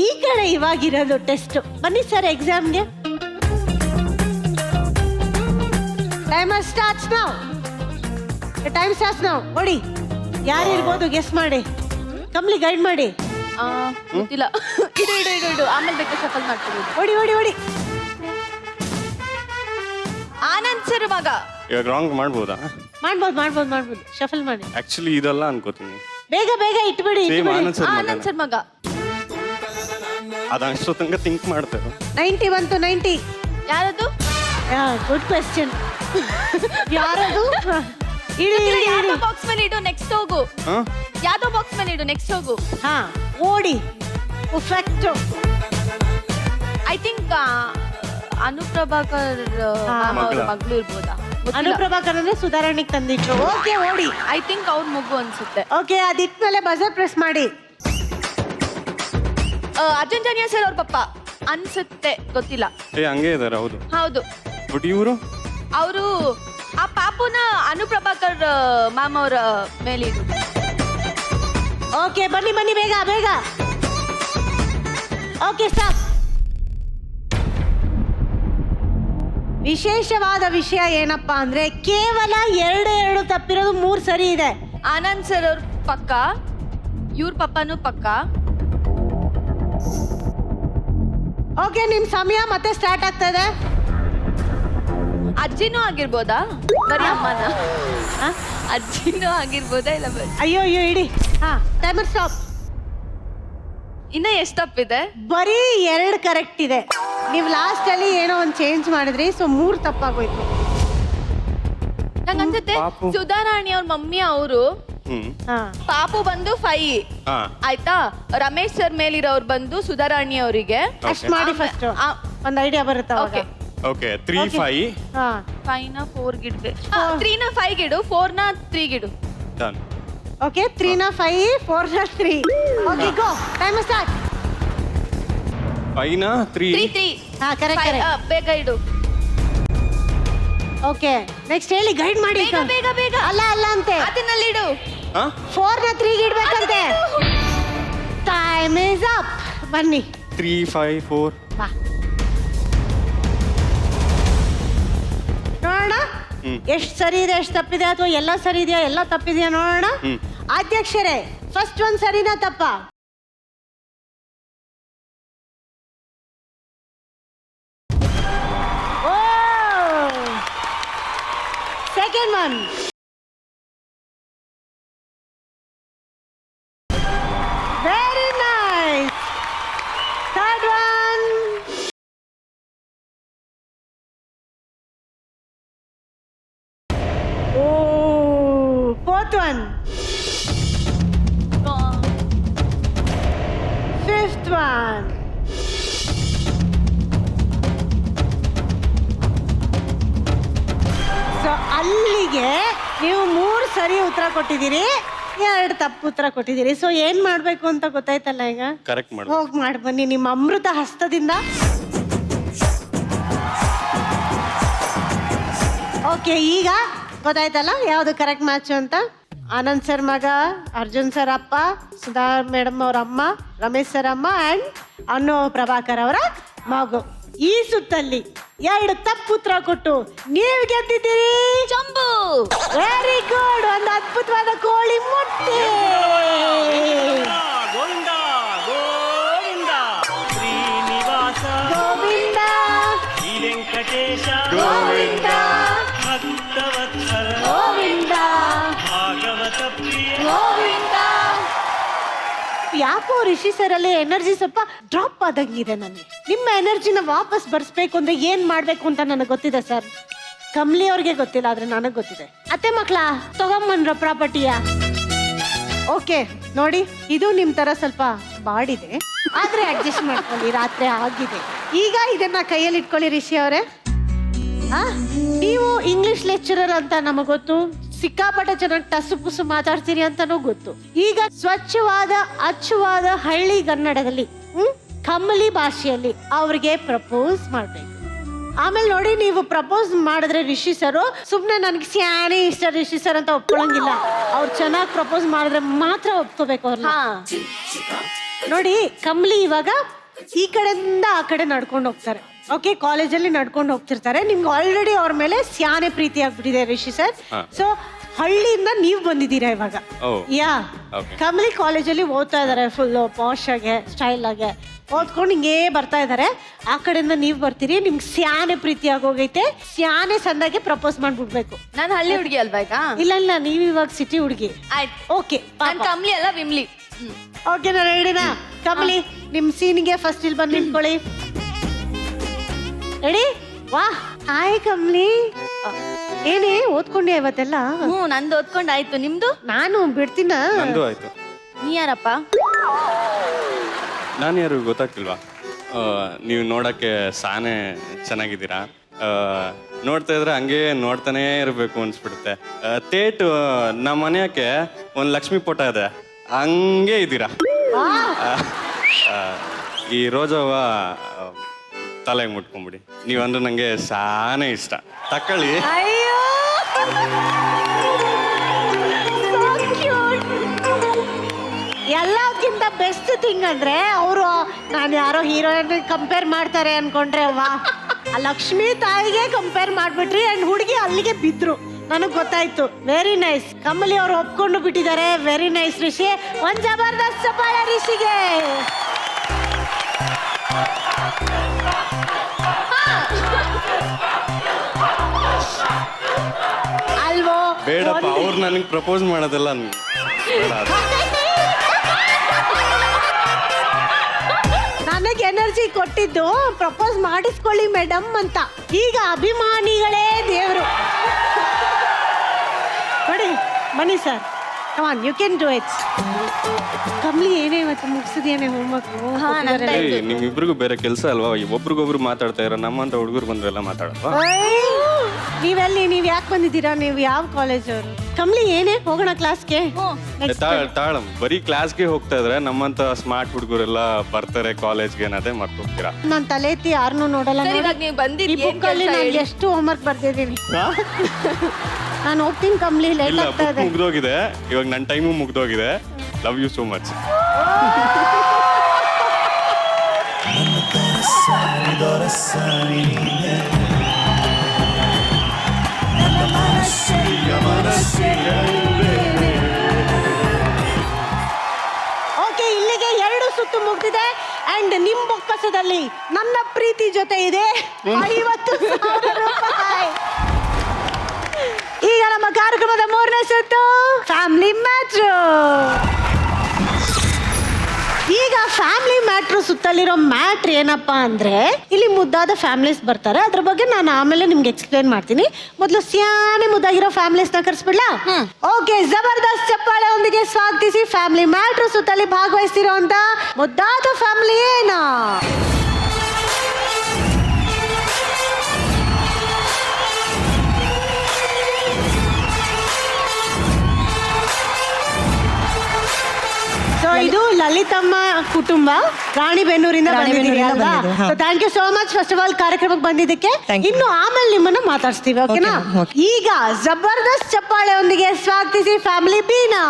ಈ ಕಡೆ ಇವಾಗಿರೋದು ಟೆಸ್ಟ್. ಬನ್ನಿ ಸರ್ ಎಕ್ಸಾಮ್ಗೆ. Timer starts now. Time starts now. ನೋಡಿ, ಯಾರು ಇರ್ಬೋದು ಗೆಸ್ ಮಾಡಿ. ಕಮ್ಲಿ ಗೈಡ್ ಮಾಡಿ. ಗೊತ್ತಿಲ್ಲ. ಇಡು ಇಡು ಇಡು ಇಡು, ಆಮೇಲೆ ಬೇಕಾದ್ರೆ ಸಫಲ್ ಮಾಡ್ತೀವಿ. ಓಡಿ ಓಡಿ ಓಡಿ. ಆನಂದ್ ಸರ್ ಮಗ. ಇವಾಗ ರಾಂಗ್ ಮಾಡ್ಬೋದಾ? ಮಾಡ್ಬೋದು ಮಾಡ್ಬೋದು ಮಾಡ್ಬೋದು. ಶಫಲ್ ಮಾಡಿ. ಆಕ್ಚುಲಿ ಇದೆಲ್ಲ ಅನ್ಕೋತೀನಿ. ಬೇಗ ಬೇಗ ಇಟ್ಬಿಡಿ. Same Anand sir Anand sir ಮಗ. ಅದಷ್ಟು ತನಕ ಥಿಂಕ್ ಮಾಡ್ತೇವೆ. 90 ಬಂತು. 90 ಯಾರದು? Good question. ಯಾರದು? ಇಡಿ ಇಡಿ ಯಾವ್ದೋ ಇಡಿ. ಬಾಕ್ಸ್ ಮೇಲೆ ಇಡು, ನೆಕ್ಸ್ಟ್ ಹೋಗು. ಹಾ, ಯಾವ್ದೋ ಬಾಕ್ಸ್ ಮೇಲೆ ಇಡು, ನೆಕ್ಸ್ಟ್ ಹೋಗು. ಹಾ, ಓಡಿ. Perfect. I think Anu Prabhakar ma'am ಅವ್ರ ಮಗಳು ಇರ್ಬೋದಾ? ಅನುಪ್ರಭಾಕರ್ ಅಂದ್ರೆ ಸುಧಾರಣೆಗೆ ತಂದಿಟ್ರು. ಓಕೆ, ಓಡಿ. ಐ ಥಿಂಕ್ ಅವ್ರ ಮಗು ಅನ್ಸುತ್ತೆ. ಓಕೆ, ಅದಿಟ್ಮೇಲೆ ಬಜರ್ ಪ್ರೆಸ್ ಮಾಡಿ. ಅರ್ಜುನ್ ಜನ್ಯ ಸರ್ ಅವ್ರ ಪಪ್ಪ ಅನ್ಸುತ್ತೆ, ಗೊತ್ತಿಲ್ಲ. ಹಂಗೆ ಇದಾರೆ. ಹೌದು ಹೌದು. ಬಟ್ ಇವರು ಅವರು ಆ ಪಾಪುನ ಅನುಪ್ರಭಾಕರ್ ಮ್ಯಾಮ್ ಅವರ ಮೇಲೆ ಇಡು. ಓಕೆ, ಬನ್ನಿ ಬನ್ನಿ, ಬೇಗ ಬೇಗ. Okay, stop. ವಿಶೇಷವಾದ ವಿಷಯ ಏನಪ್ಪಾ ಅಂದ್ರೆ ಕೇವಲ 2 ತಪ್ಪಿರೋದು, 3 ಸರಿ ಇದೆ. ಆನಂದ್ ಸರ್ ಅವ್ರ ಪಕ್ಕ, ಇವ್ರ ಪಪ್ಪನೂ ಪಕ್ಕ. ಓಕೆ, ನಿಮ್ ಸಮಯ ಮತ್ತೆ ಸ್ಟಾರ್ಟ್ ಆಗ್ತಾ ಇದೆ. ಅಜ್ಜಿನೂ ಆಗಿರ್ಬೋದಾ? ಬರೀ ಅಮ್ಮನ? ಅಜ್ಜಿನೂ ಆಗಿರ್ಬೋದಾ? ಇಲ್ಲ ಅಯ್ಯೋ ಅಯ್ಯೋ, ಇಡಿ. ಹಾ, ಟೈಮರ್ ಸ್ಟಾಪ್. ಇನ್ನ ಎಷ್ಟು ತಪ್ಪಿದೆ? ಬರೀ 2 ಕರೆಕ್ಟ್ ಇದೆ. ನೀವು ಲಾಸ್ಟ್ ಅಲ್ಲಿ ಏನೋ ಒಂದು ಚೇಂಜ್ ಮಾಡಿದ್ರಿ, ಸೊ 3 ತಪ್ಪಾಗೋಯ್ತು. ನಂಗೆ ಅನ್ಸುತ್ತೆ ಪಾಪು. ಸುಧಾರಾಣಿ ಅವ್ರ ಮಮ್ಮಿ ಅವರು. ಹಾ, ಪಾಪು ಬಂದು 5 ಹಾ, ಆಯ್ತಾ. ರಮೇಶ್ ಸರ್ ಮೇಲಿರೋರು ಬಂದು ಸುಧಾರಾಣಿ ಅವರಿಗೆ. ಅಷ್ಟ್ ಮಾಡಿ ಫಸ್ಟ್. ಒಂದು ಐಡಿಯಾ ಬರುತ್ತೆ ಅವಾಗ. Okay okay. 3 5 ಹಾ, 5ನ 4 ಗಿಡ್ಬೆ. 3ನ 5 ಗಿಡು, 4ನ 3 ಗಿಡು. ಡನ್. ಓಕೆ, 3ನ 5, 4ನ 3. Okay, go. Time start. 5ನ 3. 3 ಹಾ, ಕರೆಕ್ಟ್ ಕರೆಕ್ಟ್. ಬೇಗ ಇಡು. ಓಕೆ, ನೆಕ್ಸ್ಟ್ ಹೇಳಿ, ಗೈಡ್ ಮಾಡಿ. ಬೇಗ ಬೇಗ ಬೇಗ. ಅಲ್ಲ ಅಲ್ಲ ಅಂತೆ. ಅದನ್ನಲ್ಲಿ ಇಡು. ಹಾ, 4ನ 3 ಇಡ್ಬೇಕಂತೆ. Time is up. ಬನ್ನಿ. 3 5 4. ಬಾ, ನೋಡೋಣ ಎಷ್ಟು ಸರಿ ಇದೆ, ಎಷ್ಟು ತಪ್ಪಿದೆ, ಅಥವಾ ಎಲ್ಲ ಸರಿ ಇದೆಯಾ, ಎಲ್ಲ ತಪ್ಪಿದೆಯಾ ನೋಡೋಣ. ಅಧ್ಯಕ್ಷರೇ, ಫಸ್ಟ್ ಒಂದು ಸರಿನಾ ತಪ್ಪ? Oh, second one. Very nice. Third one. Oh, fourth one. Fifth one. ಅಲ್ಲಿಗೆ ನೀವು 3 ಸರಿ ಉತ್ತರ ಕೊಟ್ಟಿದ್ದೀರಿ, 2 ತಪ್ಪು ಉತ್ತರ ಕೊಟ್ಟಿದ್ದೀರಿ. ಸೊ ಏನ್ ಮಾಡ್ಬೇಕು ಅಂತ ಗೊತ್ತಾಯ್ತಲ್ಲ ಈಗ. ಕರೆಕ್ಟ್ ಮಾಡಿ ಹೋಗಿ ಮಾಡಿ ಬನ್ನಿ ನಿಮ್ಮ ಅಮೃತ ಹಸ್ತದಿಂದ. ಓಕೆ, ಈಗ ಗೊತ್ತಾಯ್ತಲ್ಲ ಯಾವುದು ಕರೆಕ್ಟ್ ಮ್ಯಾಚ್ ಅಂತ. ಆನಂದ್ ಸರ್ ಮಗ, ಅರ್ಜುನ್ ಸರ್ ಅಪ್ಪ, ಸುಧಾ ಮೇಡಮ್ ಅವ್ರ ಅಮ್ಮ, ರಮೇಶ್ ಸರ್ ಅಮ್ಮ ಅಂಡ್ ಅನ್ನು ಪ್ರಭಾಕರ್ ಅವರ ಮಗು. ಈ ಸುತ್ತಲ್ಲಿ 2 ತಪ್ಪು ಉತ್ತರ ಕೊಟ್ಟು ನೀವು ಗೆದ್ದಿದ್ದೀರಿ ಚಂಬು. Very good. ಒಂದು ಅದ್ಭುತವಾದ ಕೋಳಿ ಮೊಟ್ಟೆ. ಗೋವಿಂದ ಗೋವಿಂದ ಶ್ರೀನಿವಾಸ ಗೋವಿಂದ ಶ್ರೀ ವೆಂಕಟೇಶ ಗೋವಿಂದ ಭಕ್ತವತ್ಸಲ ಗೋವಿಂದ ಭಾಗವತ ಪ್ರಿಯ ಗೋವಿಂದ. ಯಾಕೋ ರಿಷಿ ಸರ್ ಅಲ್ಲಿ ಎನರ್ಜಿ ಸ್ವಲ್ಪ ಡ್ರಾಪ್ ಆದಂಗಿದೆ ನನಗೆ. ನಿಮ್ಮ ಎನರ್ಜಿನ ವಾಪಸ್ ಬರ್ಸ್ಬೇಕು ಅಂದ್ರೆ ಏನ್ ಮಾಡ್ಬೇಕು ಅಂತ ನನಗೆ ಗೊತ್ತಿದೆ ಸರ್. ಕಮ್ಲಿ ಅವ್ರಿಗೆ ಗೊತ್ತಿಲ್ಲ, ಆದ್ರೆ ನನಗೆ ಗೊತ್ತಿದೆ. ಅತ್ತೆ ಮಕ್ಳ ತಗೊಂಬನ್ರ ಪ್ರಾಪರ್ಟಿಯ. ಓಕೆ ನೋಡಿ, ಇದು ನಿಮ್ ತರ ಸ್ವಲ್ಪ ಬಾಡಿದೆ, ಆದ್ರೆ ಅಡ್ಜಸ್ಟ್ ಮಾಡ್ಕೊಳ್ಳಿ, ರಾತ್ರಿ ಆಗಿದೆ. ಈಗ ಇದನ್ನ ಕೈಯಲ್ಲಿ ಇಟ್ಕೊಳ್ಳಿ ರಿಷಿ ಅವರೇ. ನೀವು ಇಂಗ್ಲಿಷ್ ಲೆಕ್ಚರರ್ ಅಂತ ನಮಗ್ ಗೊತ್ತು, ಸಿಕ್ಕಾಪಟ್ಟೆ ಚೆನ್ನಾಗಿ ಟಸು ಪುಸು ಮಾತಾಡ್ತೀರಿ ಅಂತಾನೂ ಗೊತ್ತು. ಈಗ ಸ್ವಚ್ಛವಾದ ಅಚ್ಚುವಾದ ಹಳ್ಳಿಗನ್ನಡದಲ್ಲಿ ಕಮ್ಮಲಿ ಭಾಷೆಯಲ್ಲಿ ಅವ್ರಿಗೆ ಪ್ರಪೋಸ್ ಮಾಡ್ಬೇಕು. ಆಮೇಲೆ ನೋಡಿ, ನೀವು ಪ್ರಪೋಸ್ ಮಾಡಿದ್ರೆ ರಿಷಿ ಸರ್ ಸುಮ್ನೆ ನನಗೆ ಸ್ಯಾನೆ ಇಷ್ಟ ರಿಷಿ ಸರ್ ಅಂತ ಒಪ್ಕೊಳಂಗಿಲ್ಲ. ಅವ್ರು ಚೆನ್ನಾಗಿ ಪ್ರಪೋಸ್ ಮಾಡಿದ್ರೆ ಮಾತ್ರ ಒಪ್ಕೋಬೇಕು ಅವ್ರನ್ನ. ನೋಡಿ, ಕಮ್ಲಿ ಇವಾಗ ಈ ಕಡೆಯಿಂದ ಆ ಕಡೆ ನಡ್ಕೊಂಡು ಹೋಗ್ತಾರೆ. ಓಕೆ, ಕಾಲೇಜಲ್ಲಿ ನಡ್ಕೊಂಡು ಹೋಗ್ತಿರ್ತಾರೆ. ನಿಮ್ಗೆ ಆಲ್ರೆಡಿ ಅವ್ರ ಮೇಲೆ ಸ್ಯಾನೆ ಪ್ರೀತಿ ಆಗ್ಬಿಟ್ಟಿದೆ ರಿಷಿ ಸರ್. ಸೊ ಹಳ್ಳಿಯಿಂದ ನೀವು ಬಂದಿದ್ದೀರಾ ಇವಾಗ. ಯಾ, ಕಮಲಿ ಕಾಲೇಜಲ್ಲಿ ಓದ್ತಾ ಇದಾರೆ, ಫುಲ್ ಪಾಶ್ ಆಗಿ ಸ್ಟೈಲ್ ಆಗಿ ಓದ್ಕೊಂಡು ಹಿಂಗೇ ಬರ್ತಾ ಇದಾರೆ. ಆ ಕಡೆಯಿಂದ ನೀವು ಬರ್ತೀರಿ, ನಿಮ್ಗೆ ಸ್ಯಾನೆ ಪ್ರೀತಿ ಆಗೋಗೈತೆ. ಸ್ಯಾನೆ ಸಂದಾಗೆ ಪ್ರಪೋಸ್ ಮಾಡ್ಬಿಡ್ಬೇಕು. ನಾನು ಹಳ್ಳಿ ಹುಡುಗಿ ಅಲ್ವಾ ಈಗ? ಇಲ್ಲ ಇಲ್ಲ, ನೀವು ಇವಾಗ ಸಿಟಿ ಹುಡುಗಿ. ಆಯ್ತು, ಓಕೆ. ನಾನು ಕಮ್ಲಿ ಅಲ್ಲ ವಿಮ್ಲಿ. ಓಕೆ, ನಾನು ರೆಡಿನಾ? ಕಮಲಿ, ನಿಮ್ ಸೀನಿಗೆ ಫಸ್ಟ್ ಇಲ್ಲಿ ಬಂದು ನಿಂತ್ಕೊಳ್ಳಿ. ರೆಡಿ? ವಾ, ಹಾಯ್ ಕಮ್ಲಿ. ಏನೇ ಓದ್ಕೊಂಡೆ ಇವತ್ತೆಲ್ಲ? ನಂದು ಓದ್ಕೊಂಡಾಯ್ತು, ನಿಮ್ದು? ನಾನು ಬಿಡ್ತೀನ. ನಂದು ಆಯ್ತು. ನೀ ಯಾರಪ್ಪ? ನಾನು ಯಾರು ಗೊತ್ತಾಗ್ತಿಲ್ವಾ? ನೀವು ನೋಡಕ್ಕೆ ಸಾನೆ ಚೆನ್ನಾಗಿದ್ದೀರಾ. ನೋಡ್ತಾ ಇದ್ರೆ ಹಂಗೆ ನೋಡ್ತಾನೇ ಇರಬೇಕು ಅನ್ಸ್ಬಿಡುತ್ತೆ. ತೇಟು ನಮ್ಮ ಮನೆಯಕ್ಕೆ ಒಂದು ಲಕ್ಷ್ಮಿ ಫೋಟೋ ಇದೆ, ಹಂಗೆ ಇದ್ದೀರಾ. ಈ ರೋಜವ್ವ ತಲೆಗೆ ಮುಟ್ಕೊಂಬಿಡಿ. ನೀವಂದ್ರೆ ನಂಗೆ ಸಾನೆ ಇಷ್ಟ. ತಕೊಳ್ಳಿ. ಅಯ್ಯೋ, ಎಲ್ಲಕ್ಕಿಂತ ಬೆಸ್ಟ್ ಥಿಂಗ್ ಅಂದ್ರೆ ಅವರು ನಾನು ಯಾರೋ ಹೀರೋಯಿನ್ ಕಂಪೇರ್ ಮಾಡ್ತಾರೆ ಅನ್ಕೊಂಡ್ರೆ, ವಾ, ಆ ಲಕ್ಷ್ಮಿ ತಾಯಿಗೆ ಕಂಪೇರ್ ಮಾಡ್ಬಿಟ್ರಿ ಅಂಡ್ ಹುಡುಗಿ ಅಲ್ಲಿಗೆ ಬಿದ್ರು. ನನಗ್ ಗೊತ್ತಾಯ್ತು. Very nice. ಕಮಲಿ ಅವ್ರು ಒಪ್ಕೊಂಡು ಬಿಟ್ಟಿದ್ದಾರೆ. Very nice Rishi. ಒಂದ್ ಜಬರ್ದಸ್ತ್ ಚಪ್ಪಾಳೆ ರಿಷಿಗೆ. ಅಲ್ವೋ? ಬೇಡಪ್ಪ, ಅವ್ರು ನನಗೆ ಪ್ರಪೋಸ್ ಮಾಡೋದೆಲ್ಲ ನನಗೆ ಎನರ್ಜಿ ಕೊಟ್ಟಿದ್ದು ಪ್ರಪೋಸ್ ಮಾಡಿಸ್ಕೊಳ್ಳಿ ಮೇಡಮ್ ಅಂತ. ಈಗ ಅಭಿಮಾನಿಗಳೇ ದೇವರು. ನೋಡಿ, ಬನ್ನಿ sir, come on, you can do it. ಕಮ್ಲಿ ಏನೇ ಇವತ್ತು ಮುಗಿಸಿದೇನೆ ಹೋಮ್ವರ್ಕ್? ನಿಮ್ಮಿಬ್ರಿಗೂ ಬೇರೆ ಕೆಲಸ ಅಲ್ವಾ? ಒಬ್ರಿಗೊಬ್ರು ಮಾತಾಡ್ತಾ ಇರೋ ನಮ್ಮಂತ ಹುಡುಗರು ಬಂದ್ರೆಲ್ಲ ಮಾತಾಡಲ್ವಾ? ನೀವೆಲ್ಲಿ, ನೀವ್ ಯಾಕೆ ಬಂದಿದ್ದೀರಾ? ನೀವು ಯಾವ ಕಾಲೇಜ್ ಅವರು? ಕಮ್ಲಿ ಏನೇ ಹೋಗೋಣ ಕ್ಲಾಸ್ಗೆ? ತಾಳ ಬರೀ ಕ್ಲಾಸ್ಗೆ ಹೋಗ್ತಾ ಇದ್ರೆ ನಮ್ಮಂತ ಸ್ಮಾರ್ಟ್ ಹುಡುಗರೆಲ್ಲ ಬರ್ತಾರೆ ಕಾಲೇಜ್ಗೆ ಅನ್ನೋದೇ ಮರ್ತು ಹೋಗ್ತೀರಾ. ನಾನ್ ತಲೆ ಎತ್ತಿ ಯಾರನ್ನೂ ನೋಡಲ್ಲ. ನೀವು ಬಂದಿದ್ದು ಈ ಬುಕ್ಕಲ್ಲಿ ನಾನು ಎಷ್ಟು ಹೋಮ್ವರ್ಕ್ ಬರ್ದಿದ್ದೀನಿ. ನಾನು ಹೋಗ್ತೀನಿ ಕಮ್ಲಿ, ಲೇಟ್ ಇಲ್ಲ, ಆಗ್ತಾ ಇದೆ. ಮುಗ್ದೋಗಿದೆ ಇವಾಗ, ನನ್ನ ಟೈಮು ಮುಗ್ದೋಗಿದೆ. Love you so much. Okay, ಇಲ್ಲಿಗೆ 2 ಸುತ್ತು ಮುಗ್ದಿದೆ ಅಂಡ್ ನಿಮ್ ಬೊಕ್ಕಸದಲ್ಲಿ ನನ್ನ ಪ್ರೀತಿ ಜೊತೆ ಇದೆ 50,000 ರೂಪಾಯಿ. ಈಗ ನಮ್ಮ ಕಾರ್ಯಕ್ರಮದ 3ನೇ ಸುತ್ತು ಫ್ಯಾಮಿಲಿ ಮ್ಯಾಟ್ರು. ಈಗ ಫ್ಯಾಮಿಲಿ ಮ್ಯಾಟ್ರು ಸುತ್ತಲಿರೋ ಮ್ಯಾಟ್ರ್ ಏನಪ್ಪಾ ಅಂದ್ರೆ, ಇಲ್ಲಿ ಮುದ್ದಾದ ಫ್ಯಾಮಿಲೀಸ್ ಬರ್ತಾರೆ. ಅದ್ರ ಬಗ್ಗೆ ನಾನು ಆಮೇಲೆ ನಿಮ್ಗೆ ಎಕ್ಸ್ಪ್ಲೇನ್ ಮಾಡ್ತೀನಿ. ಮೊದಲು ಸ್ಯಾನೆ ಮುದ್ದಾಗಿರೋ ಫ್ಯಾಮಿಲೀಸ್ ನ ಕರ್ಸ್ಬಿಡ್ಲಾ? ಓಕೆ, ಜಬರ್ದಸ್ತ್ ಚಪ್ಪಾಳೆ ಒಂದಿಗೆ ಸ್ವಾಗತಿಸಿ ಫ್ಯಾಮಿಲಿ ಮ್ಯಾಟ್ರು ಸುತ್ತಲಿ ಭಾಗವಹಿಸ್ತಿರೋ ಅಂತ ಮುದ್ದಾದ ಫ್ಯಾಮಿಲಿ ಏನಾ? ಲಲಿತಮ್ಮ ಕುಟುಂಬ ರಾಣಿಬೆನ್ನೂರಿಂದ ಬಂದಿದ್ದೀರಿ ರಾಣಿಬೆನ್ನೂರಿಂದ ಅಲ್ವಾ? ಬಂದಿದ್ದೀವಿ, ಹಾ. So thank you so much first of all ಕಾರ್ಯಕ್ರಮಕ್ಕೆ ಬಂದಿದ್ದಕ್ಕೆ. Thank you. ಇನ್ನು ಆಮೇಲೆ ನಿಮ್ಮನ್ನ ಮಾತಾಡ್ಸ್ತೀವಿ, ಓಕೆನಾ? Okay, okay. ಈಗ ಜಬರ್ದಸ್ತ್ ಚಪ್ಪಾಳೆಯೊಂದಿಗೆ ಸ್ವಾಗತಿಸಿ ಫ್ಯಾಮಿಲಿ ಬೀನಾ.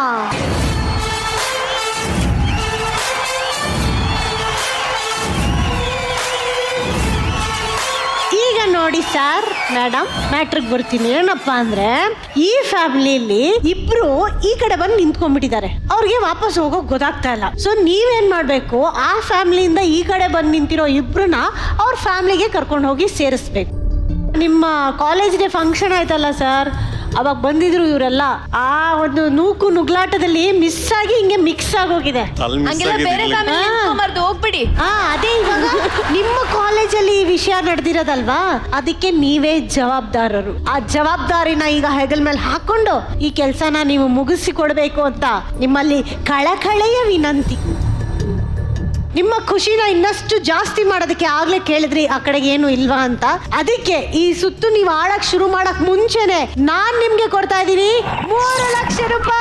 ಈಗ ನೋಡಿ ಸರ್, ಮೇಡಮ್, ಮ್ಯಾಟ್ರಿಗೆ ಬರ್ತೀನಿ. ಏನಪ್ಪಾ ಅಂದ್ರೆ ಈ ಫ್ಯಾಮಿಲಿಯಲ್ಲಿ ಇಬ್ರು ಈ ಕಡೆ ಬಂದು ನಿಂತ್ಕೊಂಡ್ಬಿಟ್ಟಿದ್ದಾರೆ. ಅವ್ರಿಗೆ ವಾಪಸ್ ಹೋಗೋಕ್ ಗೊತ್ತಾಗ್ತಾ ಇಲ್ಲ. ಸೊ ನೀವೇನ್ ಮಾಡ್ಬೇಕು, ಆ ಫ್ಯಾಮಿಲಿಯಿಂದ ಈ ಕಡೆ ಬಂದು ನಿಂತಿರೋ ಇಬ್ರನ್ನ ಅವ್ರ ಫ್ಯಾಮಿಲಿಗೆ ಕರ್ಕೊಂಡು ಹೋಗಿ ಸೇರಿಸ್ಬೇಕು. ನಿಮ್ಮ ಕಾಲೇಜ್ ಡೇ ಫಂಕ್ಷನ್ ಆಯ್ತಲ್ಲ ಸರ್, ಅವಾಗ ಬಂದಿದ್ರು ಇವರೆಲ್ಲ. ಆ ಒಂದು ನೂಕು ನುಗ್ಲಾಟದಲ್ಲಿ ಮಿಸ್ ಆಗಿ ಹಿಂಗೆ ಮಿಕ್ಸ್ ಆಗೋಗಿದೆ. ಅಲ್ಲಿ ಮಿಸ್ ಹಂಗೆಲ್ಲ ಬೇರೆ ಆಗಿದ್ದೀನಿ ಫ್ಯಾಮಿಲಿ ನಿಂತ್ಕೊಂಬಾರ್ದು, ಹೋಗ್ಬಿಡಿ. ಅದೇ ಇವಾಗ ನಿಮ್ಮ ಕಾಲೇಜಲ್ಲಿ ಈ ವಿಷಯ ನಡೆದಿರೋದಲ್ವಾ, ಅದಕ್ಕೆ ನೀವೇ ಜವಾಬ್ದಾರರು. ಆ ಜವಾಬ್ದಾರಿನ ಈಗ ಹೆಗಲ್ ಮೇಲೆ ಹಾಕೊಂಡು ಈ ಕೆಲಸನ ನೀವು ಮುಗಿಸಿ ಕೊಡ್ಬೇಕು ಅಂತ ನಿಮ್ಮಲ್ಲಿ ಕಳಕಳೆಯ ವಿನಂತಿ. ನಿಮ್ಮ ಖುಷಿನ ಇನ್ನಷ್ಟು ಜಾಸ್ತಿ ಮಾಡೋದಕ್ಕೆ ಆಗ್ಲೇ ಕೇಳಿದ್ರಿ ಆ ಕಡೆಗೆ ಏನು ಇಲ್ವಾ ಅಂತ. ಅದಕ್ಕೆ ಈ ಸುತ್ತು ನೀವು ಆಡಕ್ ಶುರು ಮಾಡಕ್ ಮುಂಚೆನೆ ನಾನ್ ನಿಮ್ಗೆ ಕೊಡ್ತಾ ಇದ್ದೀನಿ 3 ಲಕ್ಷ ರೂಪಾಯಿ.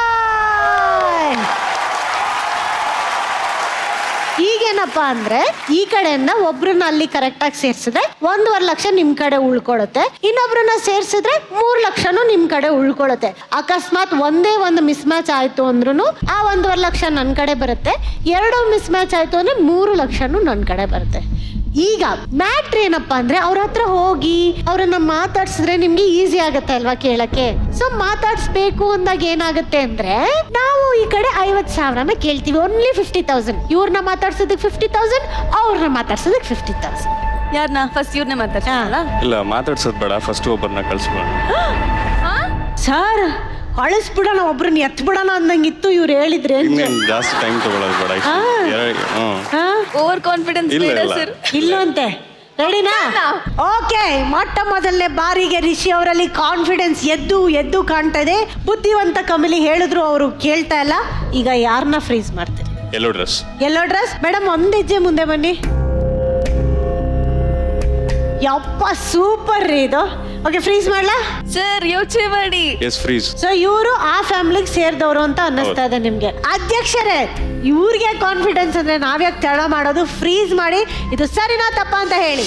ಈಗೇನಪ್ಪಾ ಅಂದ್ರೆ ಈ ಕಡೆಯಿಂದ ಒಬ್ರನ್ನ ಅಲ್ಲಿ ಕರೆಕ್ಟ್ ಆಗಿ ಸೇರ್ಸಿದ್ರೆ 1.5 ಲಕ್ಷ ನಿಮ್ ಕಡೆ ಉಳ್ಕೊಳುತ್ತೆ, ಇನ್ನೊಬ್ರನ್ನ ಸೇರ್ಸಿದ್ರೆ 3 ಲಕ್ಷನು ನಿಮ್ ಕಡೆ ಉಳ್ಕೊಳುತ್ತೆ. ಅಕಸ್ಮಾತ್ ಒಂದೇ ಒಂದು ಮಿಸ್ ಮ್ಯಾಚ್ ಆಯ್ತು ಅಂದ್ರೂ ಆ 1.5 ಲಕ್ಷ ನನ್ ಕಡೆ ಬರುತ್ತೆ, 2 ಮಿಸ್ ಮ್ಯಾಚ್ ಆಯ್ತು ಅಂದ್ರೆ 3 ಲಕ್ಷನು ನನ್ ಕಡೆ ಬರುತ್ತೆ. ಈಗ ಮ್ಯಾಟ್ರ್ ಏನಪ್ಪಾ ಅಂದ್ರೆ ಅವ್ರ ಹತ್ರ ಹೋಗಿ ಅವ್ರನ್ನ ಮಾತಾಡ್ಸಿದ್ರೆ ನಿಮ್ಗೆ ಈಸಿ ಆಗತ್ತೆ ಅಲ್ವಾ ಕೇಳಕ್ಕೆ. ಸೊ ಮಾತಾಡ್ಸ್ಬೇಕು ಅಂದಾಗ ಏನಾಗುತ್ತೆ ಅಂದ್ರೆ ನಾವು ಈ ಕಡೆ 50,000 ಕೇಳ್ತೀವಿ, ಓನ್ಲಿ 50,000. ಇವ್ರನ್ನ ಮಾತಾಡ್ಸೋದಕ್ಕೆ 50,000, ಅವ್ರನ್ನ ಮಾತಾಡ್ಸೋದಕ್ಕೆ 50,000. ಯಾರನ್ನ ಫಸ್ಟ್ ಇವ್ರನ್ನೇ ಮಾತಾಡ್ಸಲ್ಲ? ಇಲ್ಲ, ಮಾತಾಡ್ಸೋದ್ ಬೇಡ, ಫಸ್ಟ್ ಒಬ್ಬರನ್ನ ಕಳ್ಸ್ಬಿಡೋಣ. ಸರ್ ಕಳಿಸ್ಬಿಡೋಣ, ಒಬ್ರನ್ನ ಎತ್ಬಿಡೋಣ ಅಂದಂಗಿತ್ತು. ಇವ್ರು ಹೇಳಿದ್ರೆ ಇನ್ನೇನು ಜಾಸ್ತಿ ಟೈಮ್ ತಗೊಳ್ಳೋದು ಬೇಡ. ಓವರ್ ಕಾನ್ಫಿಡೆನ್ಸ್ ಇಲ್ಲ, ಬೇಡ ಇಲ್ಲ. ಸರ್. ಇಲ್ಲಂತೆ. ರೆಡಿನಾ? ಓಕೆ. ಮೊಟ್ಟ ಮೊದಲನೇ ಬಾರಿಗೆ ರಿಷಿ ಅವರಲ್ಲಿ ಕಾನ್ಫಿಡೆನ್ಸ್ ಎದ್ದು ಕಾಣ್ತಾ ಇದೆ. ಬುದ್ಧಿವಂತ ಕಮಲಿ ಹೇಳಿದ್ರು ಅವರು ಕೇಳ್ತಾ ಇಲ್ಲ. ಈಗ ಯಾರನ್ನ ಫ್ರೀಸ್ ಮಾಡ್ತೀರಿ? ಎಲ್ಲೋ ಡ್ರೆಸ್. ಎಲ್ಲೋ ಡ್ರೆಸ್ ಮೇಡಮ್, ಒಂದ್ ಹೆಜ್ಜೆ ಮುಂದೆ ಬನ್ನಿ. ಯಪ್ಪ ಸೂಪರ್ ರೀ ಇದು. ಓಕೆ, ಫ್ರೀಸ್ ಮಾಡ್ಲಾ ಸರ್? ಯೋಚನೆ ಮಾಡಿ. S, freeze. ಸೊ ಇವರು ಆ ಫ್ಯಾಮಿಲಿಗೆ ಸೇರಿದವರು ಅಂತ ಅನ್ನಿಸ್ತಾ ಇದೆ ನಿಮ್ಗೆ. ಅಧ್ಯಕ್ಷರೇ, ಇವ್ರಿಗೆ ಕಾನ್ಫಿಡೆನ್ಸ್ ಅಂದ್ರೆ ನಾವ್ಯಾಕೆ ತಡ ಮಾಡೋದು? ಫ್ರೀಸ್ ಮಾಡಿ. ಇದು ಸರಿನಾ ತಪ್ಪ ಅಂತ ಹೇಳಿ.